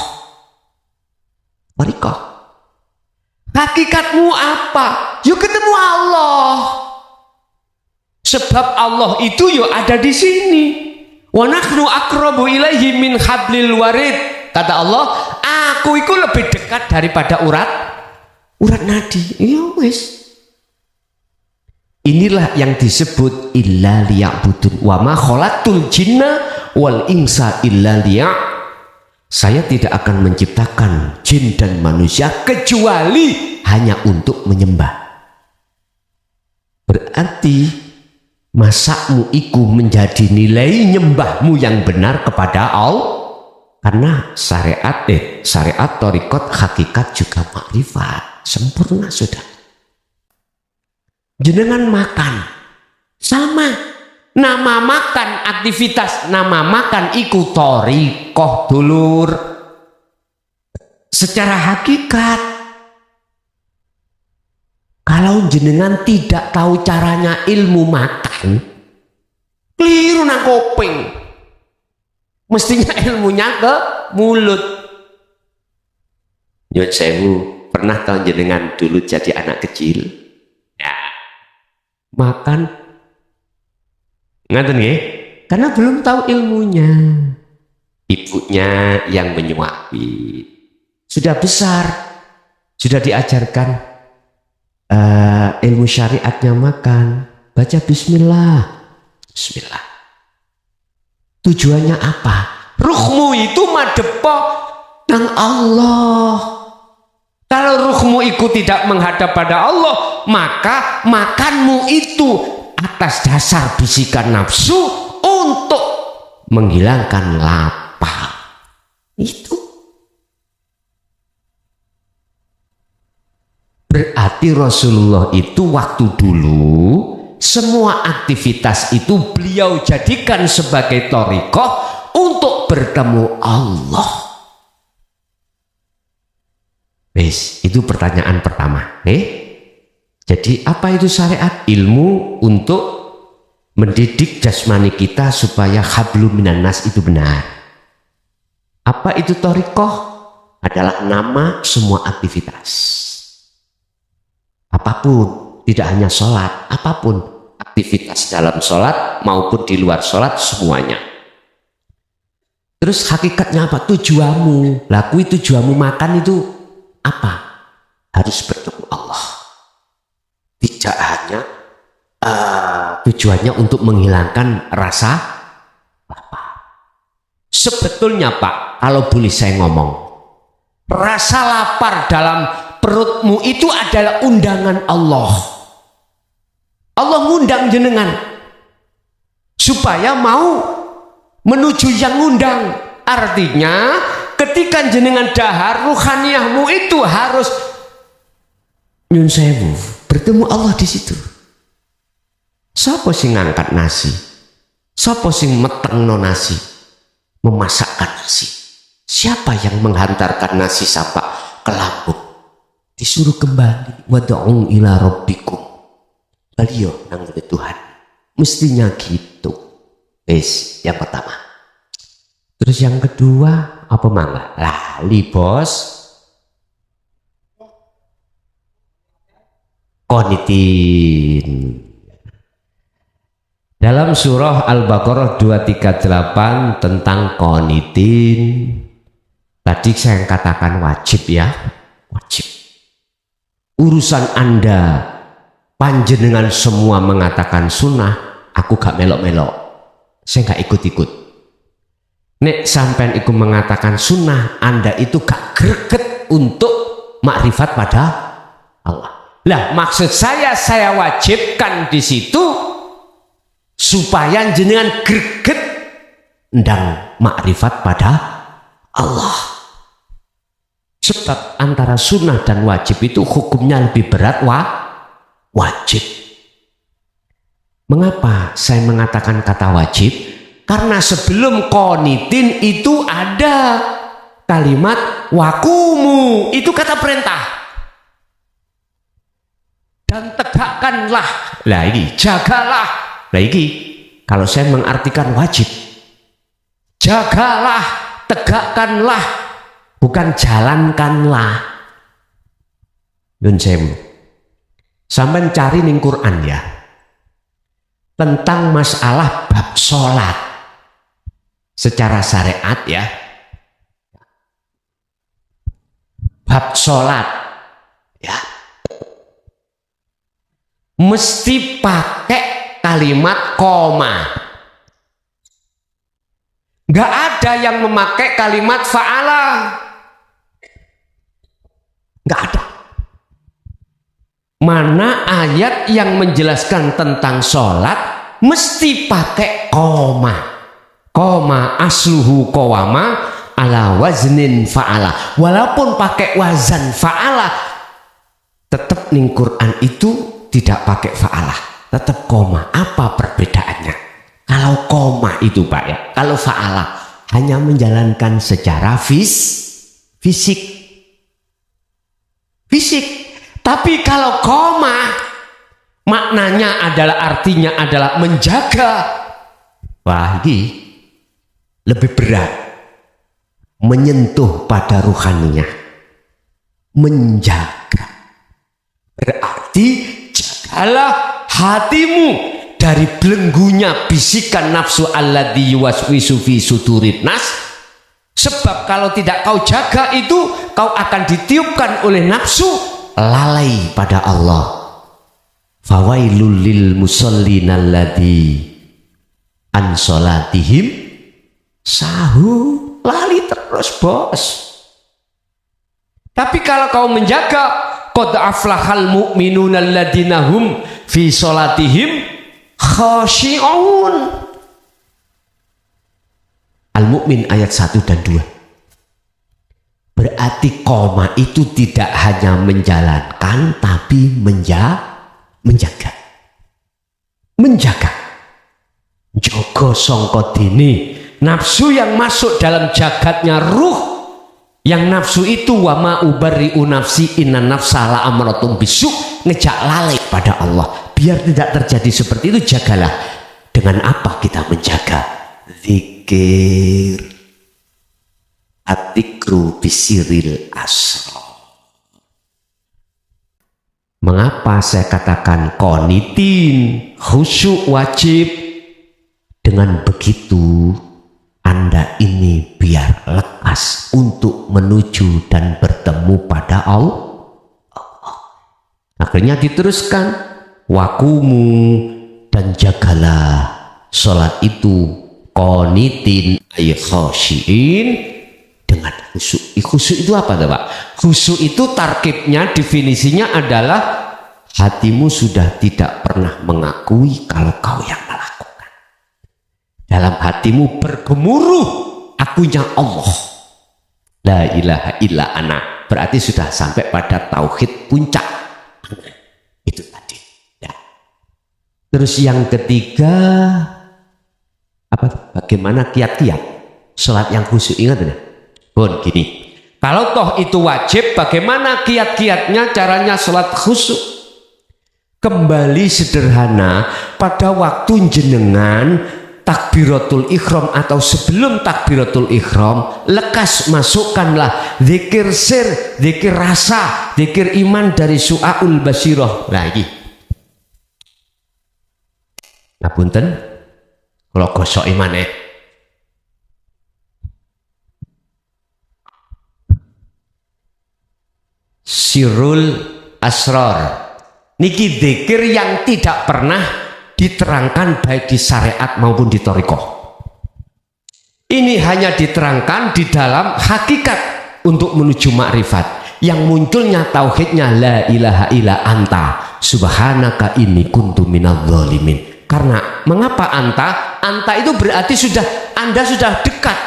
Hakikatmu apa? Yuk ketemu Allah. Sebab Allah itu yuk ada di sini. Wa nahnu aqrabu ilaihi min hablil warid. Kata Allah, aku itu lebih dekat daripada urat nadi. Ya wis. Inilah yang disebut illa liya'budun wa ma khalaqtul jinna wal insa illa saya tidak akan menciptakan jin dan manusia kecuali hanya untuk menyembah. Berarti masakmu iku menjadi nilai nyembahmu yang benar kepada Allah. Karena syariat thariqat hakikat juga makrifat sempurna sudah. Jenengan makan sama, nama makan aktivitas nama makan iku thariqah dulur. Secara hakikat, kalau jenengan tidak tahu caranya ilmu makan, keliru nang kuping. Mestinya ilmunya ke mulut. Nyun sewu, pernah tahu jenengan dulu jadi anak kecil? Ya, makan ngaten nggih? Karena belum tahu ilmunya. Ibunya yang menyuapi. Sudah besar, sudah diajarkan ilmu syariatnya makan. Baca bismillah. Bismillah. Tujuannya apa? Ruhmu itu madepo nang Allah. Kalau ruhmu itu tidak menghadap pada Allah, maka makanmu itu atas dasar bisikan nafsu untuk menghilangkan lapar. Itu berarti Rasulullah itu waktu dulu semua aktivitas itu beliau jadikan sebagai thariqah untuk bertemu Allah. Wes, itu pertanyaan pertama. Jadi apa itu syariat? Ilmu untuk mendidik jasmani kita supaya hablum minan nas itu benar. Apa itu thariqah? Adalah nama semua aktivitas. Apapun. Tidak hanya sholat, apapun aktivitas dalam sholat maupun di luar sholat semuanya. Terus hakikatnya apa? Tujuanmu. Lakui tujuanmu makan itu apa? Harus bertemu Allah. Tidak hanya tujuannya untuk menghilangkan rasa lapar. Sebetulnya Pak, kalau boleh saya ngomong, rasa lapar dalam perutmu itu adalah undangan Allah. Allah ngundang jenengan supaya mau menuju yang ngundang. Artinya ketika jenengan dahar, ruhaniyahmu itu harus nyun sewu bertemu Allah di situ. Siapa sing ngangkat nasi? Siapa sing metengno nasi? Memasakkan nasi. Siapa yang menghantarkan nasi sampai ke lambung? Disuruh kembali. Wad'u ila rabbikum. Beliau nang Tuhan. Mestinya gitu. Yang pertama. Terus yang kedua apa mangga? Lali bos. Qanitin. Dalam surah Al-Baqarah 238 tentang qanitin. Tadi saya katakan wajib ya. Wajib. Urusan Anda panjenengan semua mengatakan sunnah, aku gak melok-melok, saya gak ikut-ikut. Nek sampean itu mengatakan sunnah, Anda itu gak greget untuk makrifat pada Allah. Lah maksud saya wajibkan di situ supaya jenengan greget ndang makrifat pada Allah. Sebab antara sunnah dan wajib itu hukumnya lebih berat wajib. Mengapa saya mengatakan kata wajib? Karena sebelum qanitin itu ada kalimat wakumu, itu kata perintah. Dan tegakkanlah. Lah ini jagalah. Lah ini kalau saya mengartikan wajib. Jagalah, tegakkanlah, bukan jalankanlah. Nun sewu. Sampai cari ning Quran ya tentang masalah bab sholat secara syariat ya. Bab sholat ya mesti pakai kalimat koma. Gak ada yang memakai kalimat fa'ala. Gak ada. Mana ayat yang menjelaskan tentang sholat mesti pakai koma. Koma asluhu qawama ala waznin fa'ala. Walaupun pakai wazan fa'ala, tetap ning Quran itu tidak pakai fa'ala, tetap koma. Apa perbedaannya? Kalau koma itu Pak ya, kalau fa'ala hanya menjalankan secara fisik. Tapi kalau koma maknanya adalah, artinya adalah menjaga. Wah, ini lebih berat, menyentuh pada ruhaninya, menjaga. Berarti jagalah hatimu dari belenggunya bisikan nafsu alladzi yuwaswisu fi sudurin nas. Sebab kalau tidak kau jaga itu, kau akan ditiupkan oleh nafsu lalai pada Allah. Fawailul lil musallin alladzi an salatihim sahu, lali terus bos. Tapi kalau kau menjaga, qad aflahal mu'minuna alladzina hum fi sholatihim khashi'un. Al-Mu'min ayat 1 dan 2. Berarti koma itu tidak hanya menjalankan, tapi menjaga. Jogo songko dini nafsu yang masuk dalam jagatnya ruh, yang nafsu itu wa ma ubarri'u nafsi inna nafsa la amratum bisu, ngejak lalai pada Allah. Biar tidak terjadi seperti itu, jagalah. Dengan apa kita menjaga? Zikir, at-tikru bisiril asra. Mengapa saya katakan qanitin, khusyuk wajib? Dengan begitu Anda ini biar lekas untuk menuju dan bertemu pada Allah. Akhirnya diteruskan, wakumu, dan jagalah sholat itu qanitin ay khashiin, dengan khusyuk. Khusyuk itu apa Pak? Khusyuk itu tarkibnya, definisinya adalah hatimu sudah tidak pernah mengakui kalau kau yang melakukan. Dalam hatimu bergemuruh akunya Allah, la ilaha illa ana. Berarti sudah sampai pada tauhid puncak. Itu tadi ya. Terus yang ketiga apa? Bagaimana kiat-kiat sholat yang khusyuk? Ingat ya Bon, gini, kalau toh itu wajib, bagaimana kiat-kiatnya caranya sholat khusyuk? Kembali sederhana, pada waktu jenengan takbiratul ikhram atau sebelum takbiratul ikhram, lekas masukkanlah zikir sir, zikir rasa, zikir iman dari Su'aul Basirah. Lagi ngapunten kalau gosok iman Sirul Asrar niki zikir yang tidak pernah diterangkan baik di syariat maupun di thariqah. Ini hanya diterangkan di dalam hakikat untuk menuju makrifat, yang munculnya tauhidnya la ilaha illa anta subhanaka inni kuntu minadz zalimin. Karena mengapa anta? Anta itu berarti Anda sudah dekat,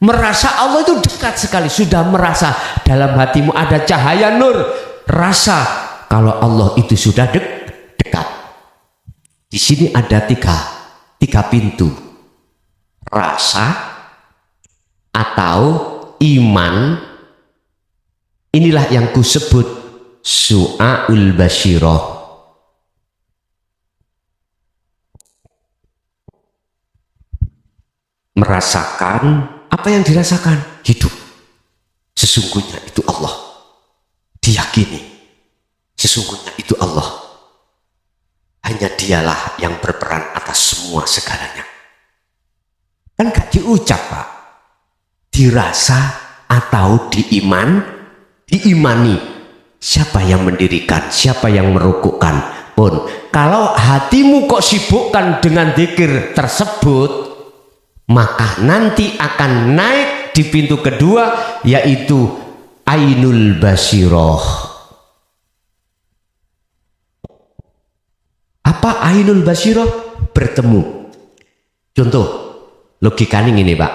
merasa Allah itu dekat sekali, sudah merasa dalam hatimu ada cahaya nur, rasa kalau Allah itu sudah dekat. Di sini ada tiga pintu, rasa atau iman. Inilah yang kusebut Su'aul Basirah. Merasakan apa yang dirasakan, hidup. Sesungguhnya itu Allah. Diyakini sesungguhnya itu Allah. Hanya dialah yang berperan atas semua segalanya. Kan gak diucap Pak, dirasa atau diimani. Siapa yang mendirikan, siapa yang merukukkan pun, kalau hatimu kok sibukkan dengan zikir tersebut, maka nanti akan naik di pintu kedua, yaitu Ainul Basirah. Apa Ainul Basirah? bertemu. Contoh, logikanya ini Pak.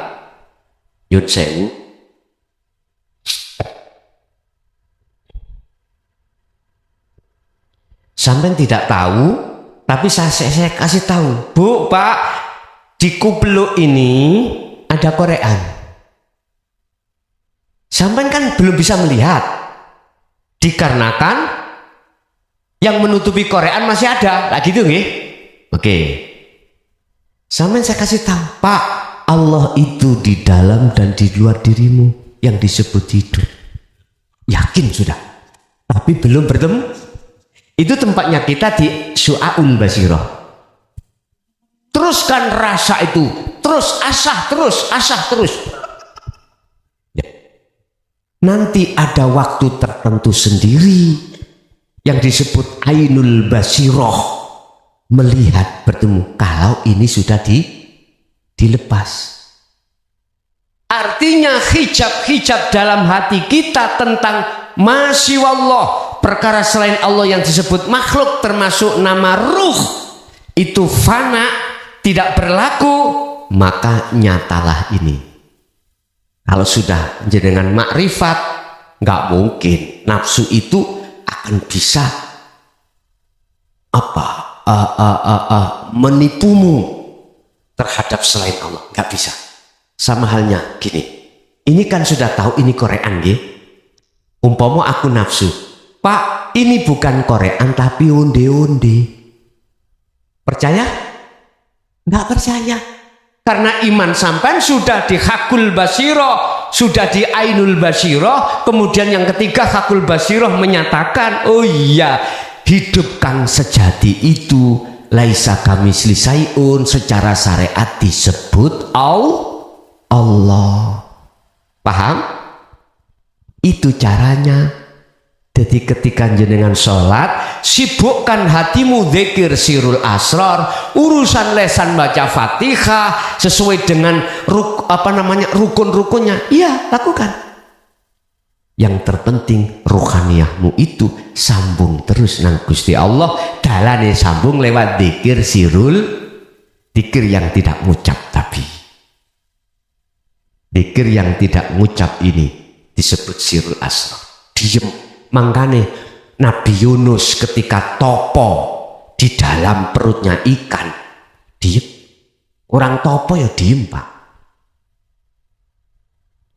Yud sewu. Sampai tidak tahu, tapi saya kasih tahu. Bu, Pak, di Kubeluk ini ada korean. Sampai kan belum bisa melihat. Dikarenakan yang menutupi korean masih ada. Lah gitu nggih? Oke. Sampai saya kasih tahu, Pak, Allah itu di dalam dan di luar dirimu yang disebut hidup. Yakin sudah. Tapi belum bertemu. Itu tempatnya kita di Syu'aul Basirah. Teruskan rasa itu, terus asah terus. Ya. Nanti ada waktu tertentu sendiri yang disebut Ainul Basirah, melihat bertemu kalau ini sudah dilepas. Artinya hijab-hijab dalam hati kita tentang masiwallah, perkara selain Allah yang disebut makhluk termasuk nama ruh itu fana, tidak berlaku, maka nyatalah ini. Kalau sudah dengan makrifat, nggak mungkin nafsu itu akan bisa menipumu terhadap selain Allah, nggak bisa. Sama halnya gini, ini kan sudah tahu ini korean nggih. Umpama aku nafsu, Pak, ini bukan korean tapi onde-onde. Percaya? Nggak percaya. Karena iman sampai sudah di hakul basiro, sudah di ainul basiro. Kemudian yang ketiga hakul basiro menyatakan, oh iya, hidup kang sejati itu laisa kamisli sayun, secara syariat disebut Allah. Paham? Itu caranya. Jadi ketika jenengan sholat, sibukkan hatimu zikir sirul asrar, urusan lesan baca Fatihah sesuai dengan rukun-rukunnya. Iya, lakukan. Yang terpenting ruhaniyahmu itu sambung terus nang Gusti Allah, dalane sambung lewat zikir sirul, zikir yang tidak ngucap tapi. Zikir yang tidak ngucap ini disebut sirul asrar. Diem. Makanya Nabi Yunus ketika topo di dalam perutnya ikan, diem. Orang topo ya diem Pak.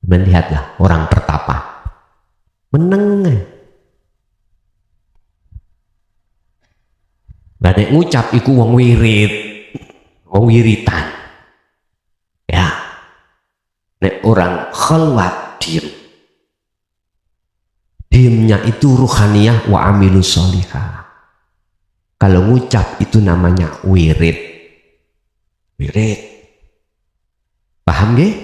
Melihatlah orang bertapa, meneng. Badai ngucap iku wong wirid, wong wiritan. Ya, nek orang khalwat diem. Diemnya itu ruhaniyah wa amilus sholihah. Kalau ngucap itu namanya wirid. Wirid. Paham nggih?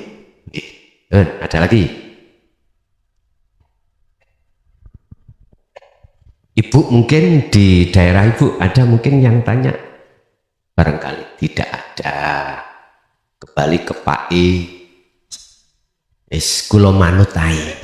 Ada lagi. Ibu mungkin di daerah ibu ada mungkin yang tanya. Barangkali tidak ada. Kembali ke Pak I. Kula manut ae.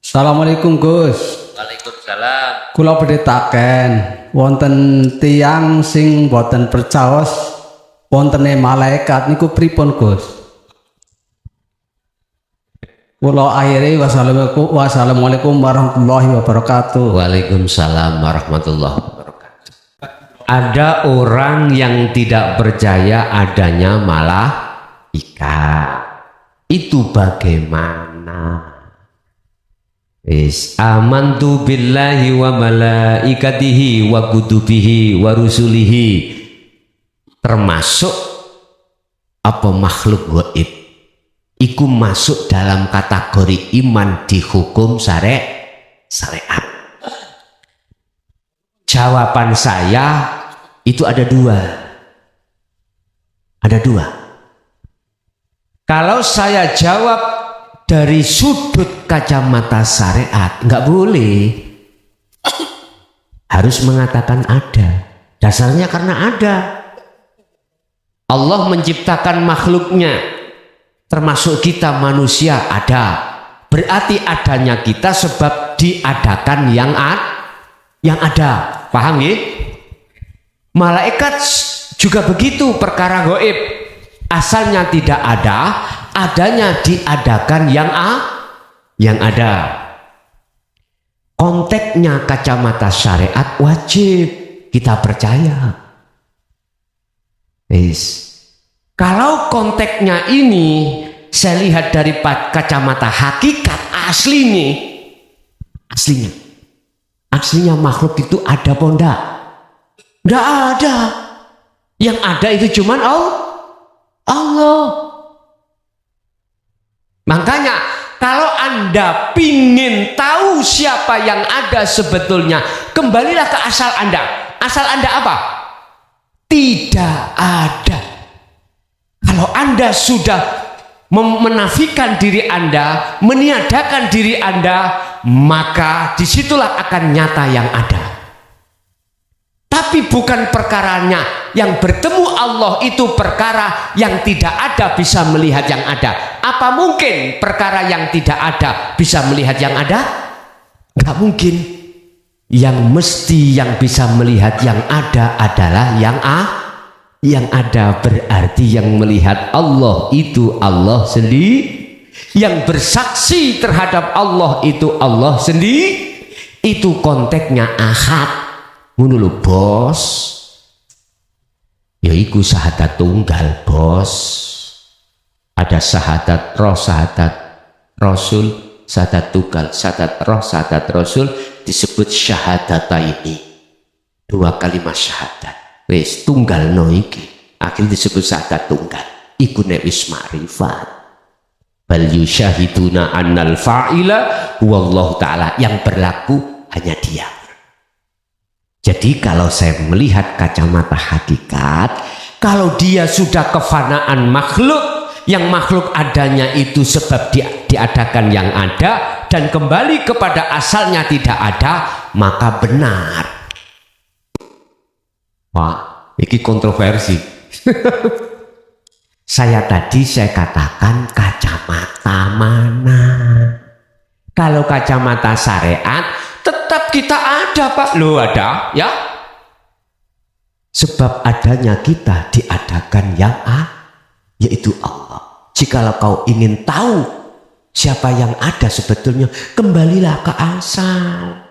Assalamualaikum Gus. Waalaikumsalam. Kula badhe taken wonten tiyang sing boten percaos wontene malaikat niku pripun Gus? Kula akhiri wassalamualaikum warahmatullahi wabarakatuh. Waalaikumsalam warahmatullahi wabarakatuh. Ada orang yang tidak percaya adanya malaikat. Itu bagaimana? Amantu billahi wa malaikatihi wa kutubihi wa rusulihi. Termasuk apa makhluk gaib. Iku masuk dalam kategori iman di hukum syariat. Jawaban saya itu ada dua. Ada dua. Kalau saya jawab dari sudut kacamata syariat, nggak boleh. Harus mengatakan ada. Dasarnya karena ada. Allah menciptakan makhluknya. termasuk kita manusia ada. Berarti adanya kita sebab diadakan yang ada. Paham ya? Malaikat juga begitu, perkara gaib. Asalnya tidak ada, adanya diadakan yang ada. Konteksnya kacamata syariat wajib kita percaya. Kalau konteksnya ini saya lihat dari kacamata hakikat aslinya makhluk itu ada apa enggak? Enggak ada. Yang ada itu cuman Allah. Makanya kalau Anda pingin tahu siapa yang ada sebetulnya, kembalilah ke asal Anda. Asal Anda apa? Tidak ada. Kalau Anda sudah menafikan diri Anda, meniadakan diri Anda, maka disitulah akan nyata yang ada. Tapi bukan perkaranya yang bertemu Allah itu perkara yang tidak ada bisa melihat yang ada. Apa mungkin perkara yang tidak ada bisa melihat yang ada? Enggak mungkin. Yang mesti yang bisa melihat yang ada adalah yang ada, berarti yang melihat Allah itu Allah sendiri. Yang bersaksi terhadap Allah itu Allah sendiri. Itu konteksnya ahad. Ngono lho bos. Yaiku syahadat tunggal bos. Ada syahadat roh, syahadat rasul, syahadat tunggal, syahadat roh, syahadat rasul, disebut syahadataini. 2 kalimat syahadat. Wis tunggal no iki akhir disebut syahadat tunggal. Iku nek wis makrifat. Bal yusyahiduna annal fa'ila wallahu ta'ala, yang berlaku hanya dia. Jadi kalau saya melihat kacamata hakikat, kalau dia sudah kefanaan makhluk, yang makhluk adanya itu sebab diadakan yang ada dan kembali kepada asalnya tidak ada, maka benar. Wah, ini kontroversi. Saya katakan kacamata mana? Kalau kacamata syariat tetap kita ada Pak. Loh ada ya? Sebab adanya kita diadakan yang yaitu Allah. Jikalau kau ingin tahu siapa yang ada sebetulnya, kembalilah ke asal.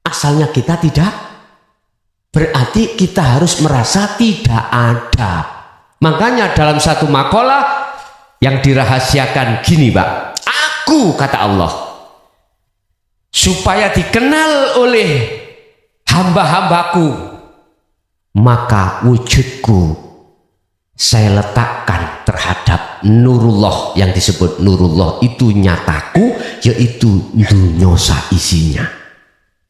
Asalnya kita tidak, berarti kita harus merasa tidak ada. Makanya dalam satu makalah yang dirahasiakan gini Pak, aku kata Allah, supaya dikenal oleh hamba-hambaku, maka wujudku saya letakkan terhadap nurullah. Yang disebut nurullah itu nyataku, yaitu dunia saisinya.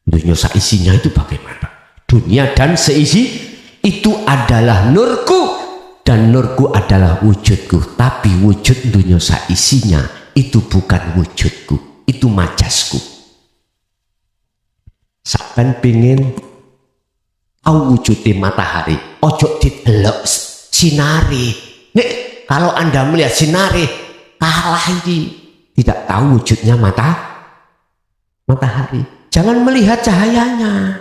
Dunia saisinya itu bagaimana? Dunia dan seisi itu adalah nurku, dan nurku adalah wujudku. Tapi wujud dunia saisinya itu bukan wujudku, itu majasku. Sampai pingin tahu wujudnya matahari, ojo didelok sinari. Nek, kalau Anda melihat sinari, kalah ini. Tidak tahu wujudnya matahari. Jangan melihat cahayanya,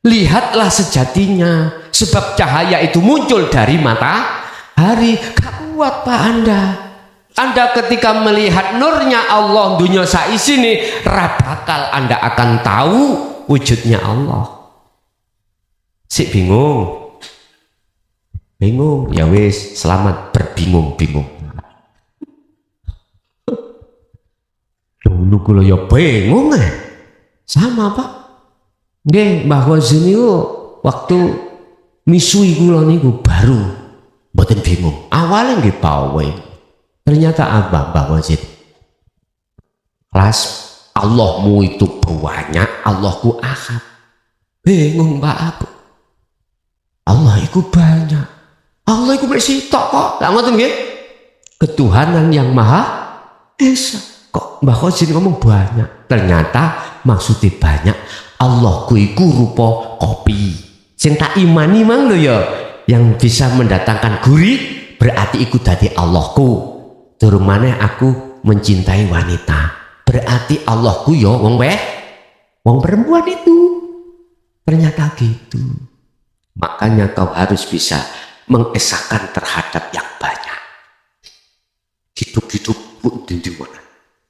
lihatlah sejatinya. Sebab cahaya itu muncul dari matahari. Gak kuat Pak Anda. Anda ketika melihat nurnya Allah dunia saisi ini, radakal Anda akan tahu wujudnya Allah. Si bingung, ya wis, selamat berbingung-bingung. Dulu kula ya bingung sama Pak. Nggih, Mbah Wazin niku waktu misui kula niku baru mboten bingung. Awalnya nggih pawe. Ternyata apa Mbah Wazin? Kelas Allahmu itu banyak, Allahku ahad. Bingung Pak aku. Allah itu banyak. Allah itu sitok kok. Lah ngoten nggih? Ketuhanan yang Maha Esa. Kok Mbah Wazin ngomong banyak? Ternyata maksudnya banyak. Allahku iku rupa kopi. Sing tak imani mang lho ya, yang bisa mendatangkan gurih, berarti iku dadi Allahku. durung maneh aku mencintai wanita. Berarti Allahku yo wong perempuan itu. Ternyata gitu. Makanya kau harus bisa mengesahkan terhadap yang banyak. Hidup-hidup di mana?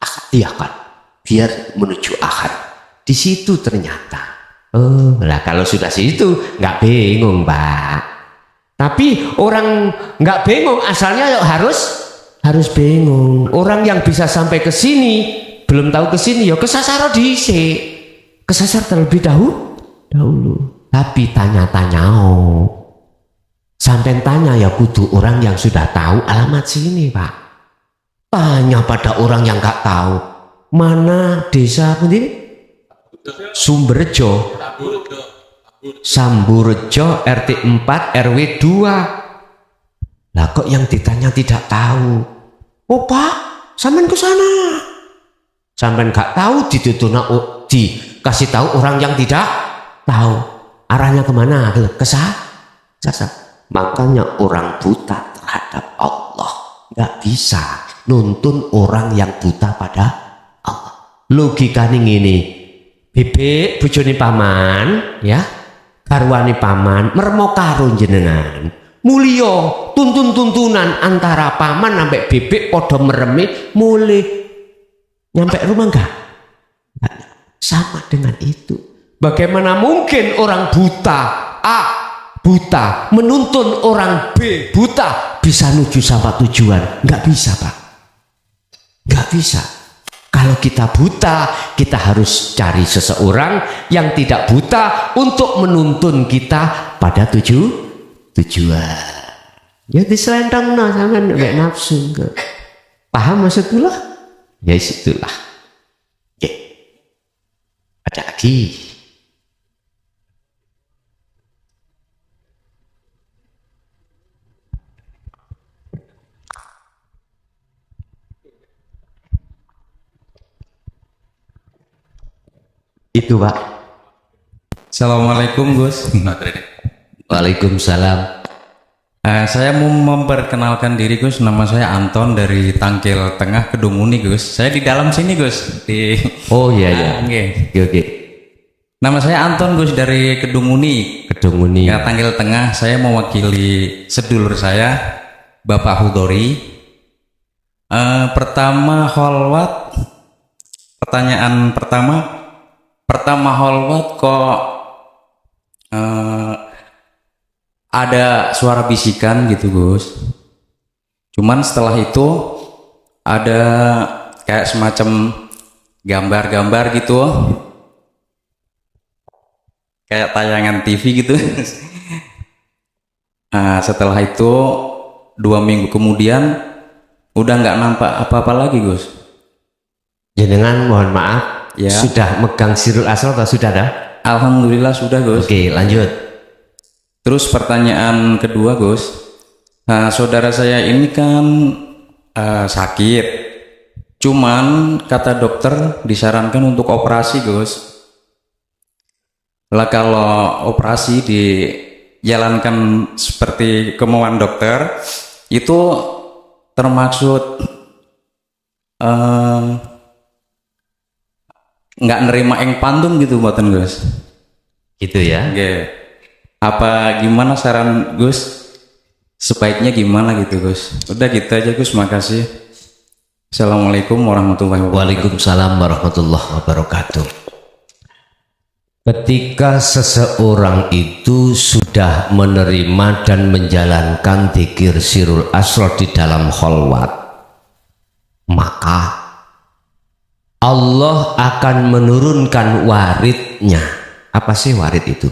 Akad dia kan, biar menuju akad. Di situ ternyata. Oh, lah kalau sudah situ nggak bingung, Pak. Tapi orang nggak bingung asalnya ya harus bingung. Orang yang bisa sampai ke sini belum tahu ke sini ya kesasar dhisik. Kesasar terlebih dahulu. Tapi tanya-tanya sampai tanya ya kudu orang yang sudah tahu alamat sini, Pak. Tanya pada orang yang nggak tahu mana desa ini Sumberjo, Samburjo, RT 4 RW 2. Lah kok yang ditanya tidak tahu? Oh Pak, sampean ke sana. Sampean nggak tahu dikasih tahu orang yang tidak tahu. Arahnya kemana? Kesasar. Makanya orang buta terhadap Allah nggak bisa nuntun orang yang buta pada Allah. Logikanya ini, bebek bojone paman, ya, garwane paman, mermo karo jenengan. Mulya tuntun-tuntunan antara paman sampai bebek podo mereme mulai nyampe rumah enggak? Sama dengan itu. Bagaimana mungkin orang buta A buta menuntun orang B buta bisa menuju sampai tujuan? Nggak bisa, Pak. Nggak bisa. Kalau kita buta, kita harus cari seseorang yang tidak buta untuk menuntun kita pada tujuan. Ya diselentang sama nggak nafsu. Paham maksudnya? Ya itulah. Ya. Ada lagi. Itu Pak. Assalamualaikum Gus. Waalaikumsalam. Saya mau memperkenalkan diri Gus. Nama saya Anton dari Tangkil Tengah Kedunguni Gus. Saya di dalam sini Gus. Oh iya ya. Oke. Nama saya Anton Gus dari Kedunguni. Ya, Tangkil Tengah. Saya mewakili sedulur saya Bapak Hudori. Pertama holwat. Pertanyaan pertama holwat kok ada suara bisikan gitu Gus. Cuman setelah itu ada kayak semacam gambar-gambar gitu, kayak tayangan TV gitu. Setelah itu 2 minggu kemudian udah nggak nampak apa-apa lagi Gus. Jenengan mohon maaf ya. Sudah megang sirul asal atau sudah ada? Alhamdulillah sudah Gus. Oke lanjut. Terus pertanyaan kedua Gus, saudara saya ini kan sakit, cuman kata dokter disarankan untuk operasi Gus. Lah kalau operasi dijalankan seperti kemauan dokter itu termaksud nggak nerima eng pandung gitu buatan Gus. Gitu ya. Oke. Apa gimana saran Gus? Sebaiknya gimana gitu Gus? Udah gitu aja Gus, makasih. Assalamualaikum warahmatullahi wabarakatuh. Waalaikumsalam warahmatullahi wabarakatuh. Ketika seseorang itu sudah menerima dan menjalankan dzikir sirul asrar di dalam kholwat, maka Allah akan menurunkan waridnya. Apa sih warid itu?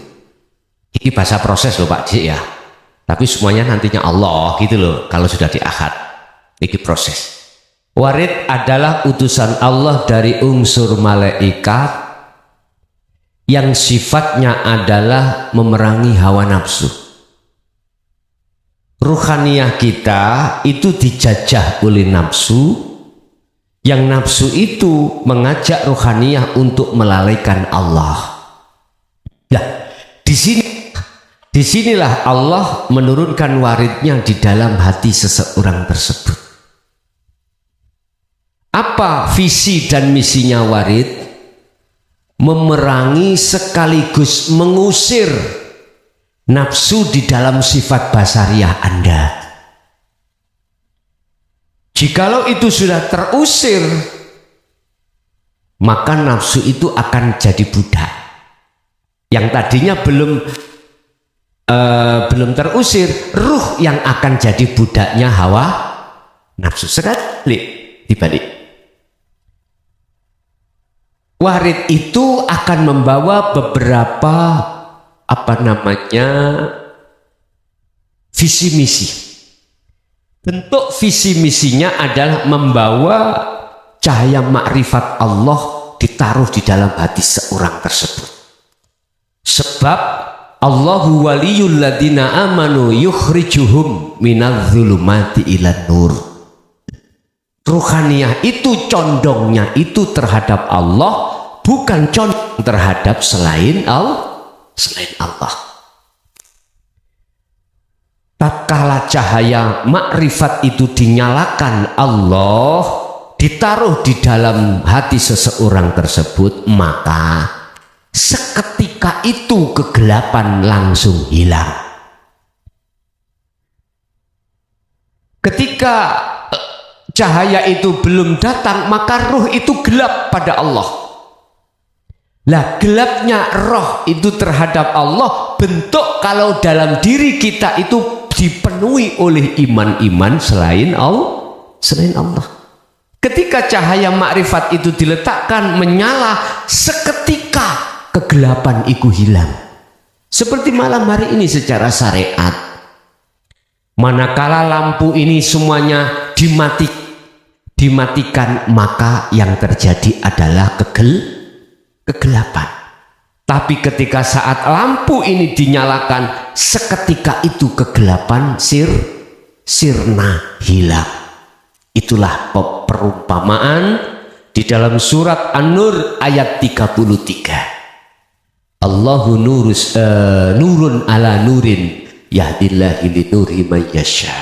Ini bahasa proses loh Pak Cik ya. Tapi semuanya nantinya Allah gitu loh. Kalau sudah di akad, ini proses. Warid adalah utusan Allah dari unsur malaikat yang sifatnya adalah memerangi hawa nafsu. Ruhaniyah kita itu dijajah oleh nafsu. Yang nafsu itu mengajak ruhaniyah untuk melalaikan Allah. Nah, disinilah Allah menurunkan waridnya di dalam hati seseorang tersebut. Apa visi dan misinya warid? Memerangi sekaligus mengusir nafsu di dalam sifat basariah Anda. Jikalau itu sudah terusir, maka nafsu itu akan jadi budak. Yang tadinya belum terusir, ruh yang akan jadi budaknya hawa nafsu. Sekali dibalik. Warid itu akan membawa beberapa visi misi. Bentuk visi misinya adalah membawa cahaya makrifat Allah ditaruh di dalam hati seorang tersebut. Sebab Allahu waliyul ladina amanu yukhrijuhum minadh-dhulumati ilan nur. Ruhaniyah itu condongnya itu terhadap Allah, bukan condong terhadap selain Allah. Tatkala cahaya makrifat itu dinyalakan Allah, ditaruh di dalam hati seseorang tersebut, maka seketika itu kegelapan langsung hilang. Ketika cahaya itu belum datang, maka ruh itu gelap pada Allah. Lah, gelapnya roh itu terhadap Allah bentuk kalau dalam diri kita itu dipenuhi oleh iman-iman selain Allah. Ketika cahaya makrifat itu diletakkan menyala, seketika kegelapan itu hilang. Seperti malam hari ini secara syariat, manakala lampu ini semuanya dimatikan, maka yang terjadi adalah kegelapan. Tapi ketika saat lampu ini dinyalakan, seketika itu kegelapan sirna hilang. Itulah perumpamaan di dalam surat An-Nur ayat 33. Allahu nurun ala nurin yahdillahu linuri may yasha.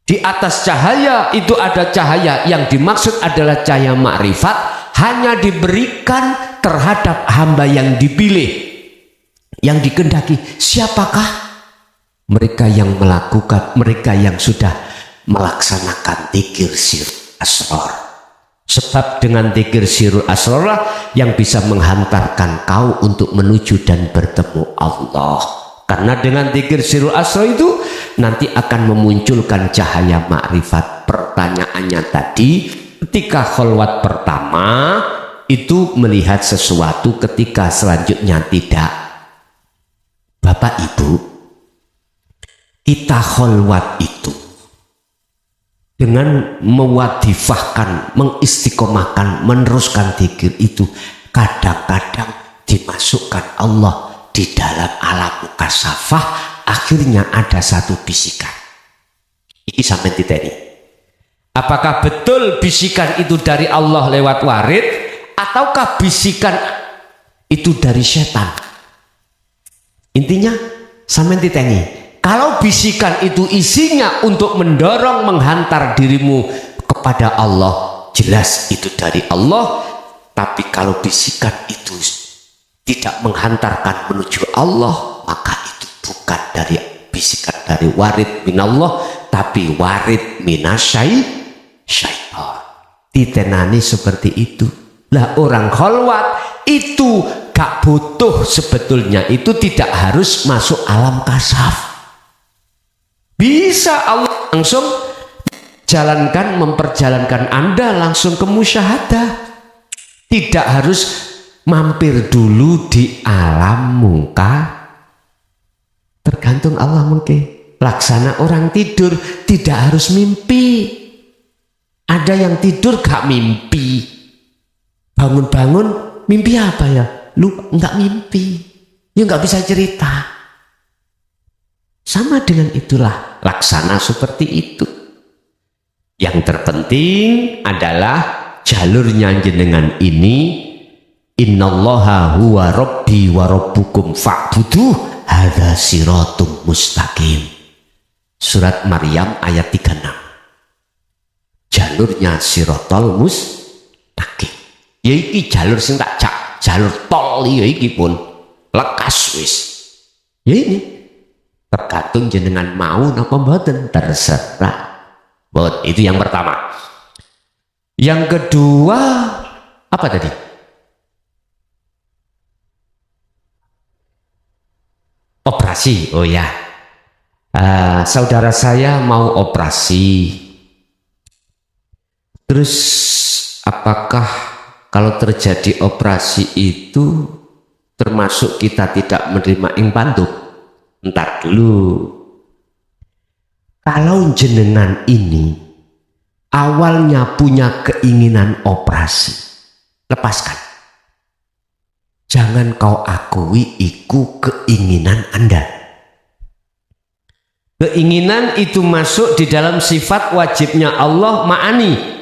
Di atas cahaya itu ada cahaya, yang dimaksud adalah cahaya makrifat, hanya diberikan terhadap hamba yang dipilih, yang dikehendaki. Siapakah? Mereka yang melakukan, mereka yang sudah melaksanakan dzikir sirrul asrar. Sebab dengan dzikir sirrul asrar lah yang bisa menghantarkan kau untuk menuju dan bertemu Allah. Karena dengan dzikir sirrul asrar itu nanti akan memunculkan cahaya makrifat. Pertanyaannya tadi, ketika kholwat pertama itu melihat sesuatu, ketika selanjutnya tidak. Bapak Ibu, kita kholwat itu dengan mewadifahkan, mengistiqomahkan, meneruskan dzikir itu, kadang-kadang dimasukkan Allah di dalam alam mukasafah. Akhirnya ada satu bisikan. Iki sampai titeni. Apakah betul bisikan itu dari Allah lewat warid, ataukah bisikan itu dari setan? Intinya sampai titeni. Kalau bisikan itu isinya untuk mendorong, menghantar dirimu kepada Allah, jelas itu dari Allah. Tapi kalau bisikan itu tidak menghantarkan menuju Allah, maka itu bukan dari bisikan dari warid minallah, tapi warid minasyaitan. Ditenani seperti itu. Lah, orang kholwat itu gak butuh sebetulnya, itu tidak harus masuk alam kasaf. Bisa Allah langsung memperjalankan Anda langsung ke musyahadah. Tidak harus mampir dulu di alam muka. Tergantung Allah mungkin. Laksana orang tidur tidak harus mimpi. Ada yang tidur gak mimpi. Bangun-bangun mimpi apa ya? Lu nggak mimpi. Ya nggak bisa cerita. Sama dengan itulah laksana seperti itu. Yang terpenting adalah jalurnya jenengan ini. Innallaha huwa rabbi wa rabbukum fa'buduh hadza siratum mustaqim. Surat Maryam ayat 36. Jalur jalurnya sirotol mustaqim. Ya iki jalur sing tak jalur tol ya iki pun lekas wis. Ya ini tergantung jenengan mau napa mboten, terserah. Buat itu yang pertama. Yang kedua apa tadi? Operasi. Oh ya, saudara saya mau operasi. Terus apakah kalau terjadi operasi itu termasuk kita tidak menerima ing panduk? Entar dulu. Kalau jenengan ini awalnya punya keinginan operasi, lepaskan. Jangan kau akui iku keinginan Anda. Keinginan itu masuk di dalam sifat wajibnya Allah, ma'ani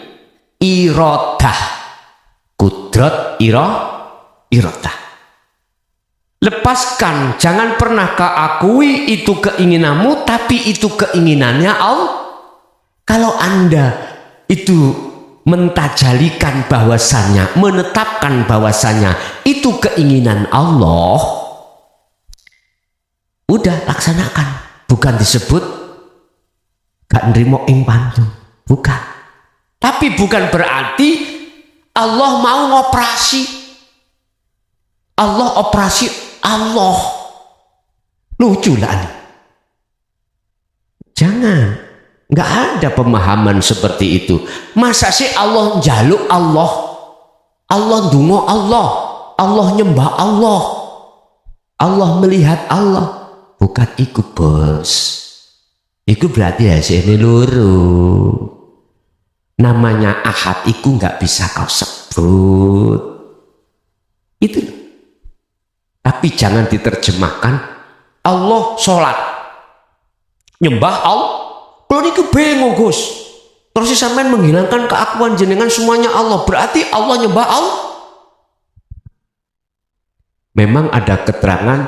iradah, kudrat iradah. Lepaskan, jangan pernah kau akui itu keinginanmu, tapi itu keinginannya Allah. Kalau Anda itu mentajalikan bahwasannya, menetapkan bahwasannya itu keinginan Allah, udah laksanakan. Bukan disebut gak nerimo ing pantung, bukan. Tapi bukan berarti Allah mau ngoperasi. Allah operasi Allah. Lucu lah nih. Jangan. Nggak ada pemahaman seperti itu. Masa sih Allah njaluk Allah, Allah ndonga Allah, Allah nyembah Allah, Allah melihat Allah? Bukan iku bos. Iku berarti hasilnya luru. Namanya ahad iku nggak bisa kau sebut. Itu. Tapi jangan diterjemahkan Allah sholat, nyembah Allah. Kalau niku bingung Gus, terus sampean menghilangkan keakuan jenengan semuanya Allah, berarti Allah nyembah Allah. Memang ada keterangan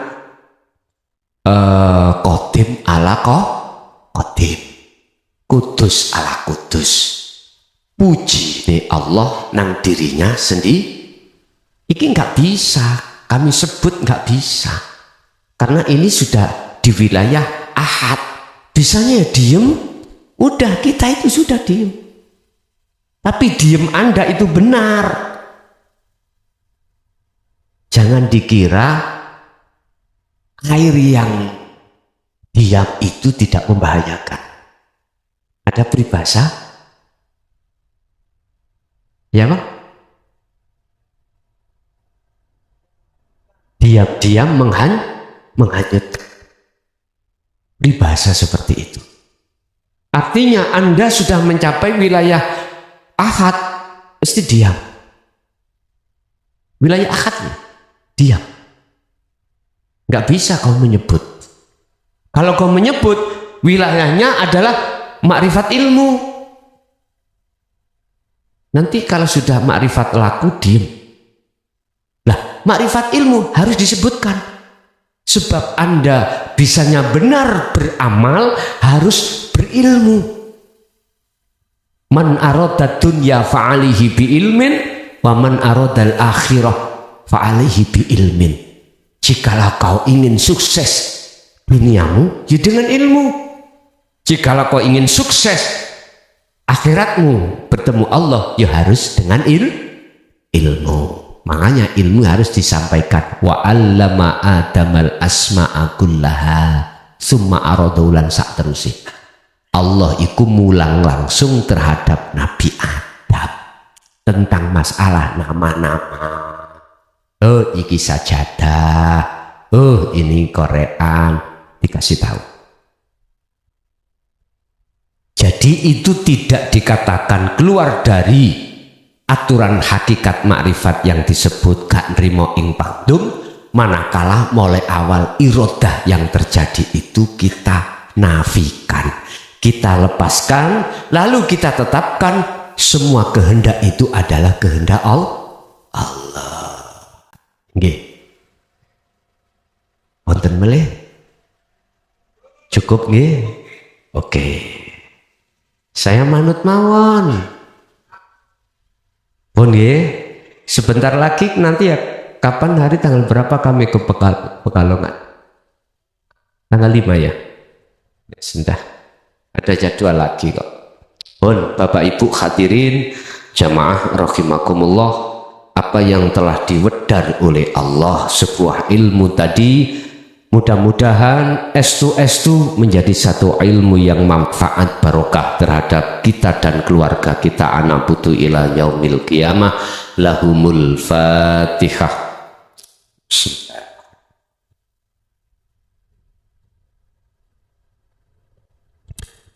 Qadim ala Qadim, kudus ala kudus. Puji nih Allah nang dirinya sendiri. Iki nggak bisa kami sebut, nggak bisa, karena ini sudah di wilayah ahad. Bisanya diem, udah kita itu sudah diem. Tapi diem Anda itu benar. Jangan dikira air yang diam itu tidak membahayakan. Ada peribahasa? Ya Pak? Diam-diam menghanyutkan. Peribahasa seperti itu. Artinya Anda sudah mencapai wilayah ahad, mesti diam. Wilayah ahad, diam. Nggak bisa kau menyebut. Kalau kau menyebut, wilayahnya adalah makrifat ilmu. Nanti kalau sudah makrifat laku, diem. Lah, makrifat ilmu harus disebutkan. Sebab Anda bisanya benar beramal harus berilmu. Man aradad dunya fa'alihi bi ilmin, wa man aradal akhirah fa'alihi bi ilmin. Jikalau kau ingin sukses duniamu, ya dengan ilmu. Jikalau kau ingin sukses akhiratmu, bertemu Allah, ya harus dengan ilmu. Makanya ilmu harus disampaikan. Wa 'allama Adamal asma'a kullaha summa aradaulan sak terusi. Allah iku mulang langsung terhadap Nabi Adam tentang masalah nama-nama. Oh iki sajadah, oh ini Korean, dikasih tahu. Jadi itu tidak dikatakan keluar dari aturan hakikat makrifat yang disebut gak nrimo ing pangdum, manakala mulai awal irodah yang terjadi itu kita nafikan, kita lepaskan, lalu kita tetapkan semua kehendak itu adalah kehendak Allah. Nggih. Wonten melih? Cukup nggih? Oke. Saya manut mawon. Oh nggih, sebentar lagi nanti ya, kapan hari tanggal berapa kami ke Pekalongan? Tanggal 5 ya? Sebentar, ada jadwal lagi kok. Pun Bapak Ibu hadirin jamaah rahimakumullah, apa yang telah diwedar oleh Allah sebuah ilmu tadi, mudah-mudahan estu menjadi satu ilmu yang manfaat barokah terhadap kita dan keluarga kita, anak putu ila yaumil qiyamah. Lahumul Fatihah.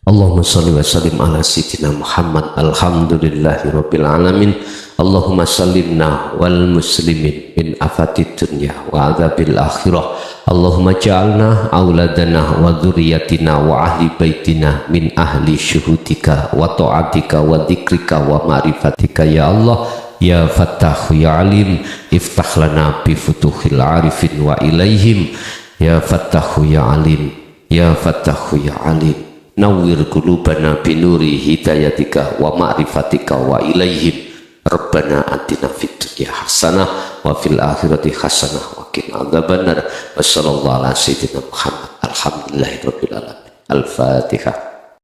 Allahumma salli wa sallim ala sayyidina Muhammad. Alhamdulillahi rabbil alamin. Allahumma sallimna wal muslimin min afatid dunya wa adzabil akhirah. Allahumma ja'alna auladana wa dzurriyyatina wa ahli baitina min ahli syuhudika wa ta'atika wa dzikrika wa ma'rifatika ya Allah ya Fattah ya Alim. Iftah lana bi futuhil arifin wa ilaihim ya Fattah ya Alim ya Fattah ya Alim. Nawwir qulubana binuri hidayatika wa ma'rifatika wa ilaihim. Rabbana atina fid dunya hasanah wa fil akhirati hasanah wa qina adzabannar. Wassallallahu ala sayyidina Muhammad. Alhamdulillahirabbil alamin. Al-Fatihah.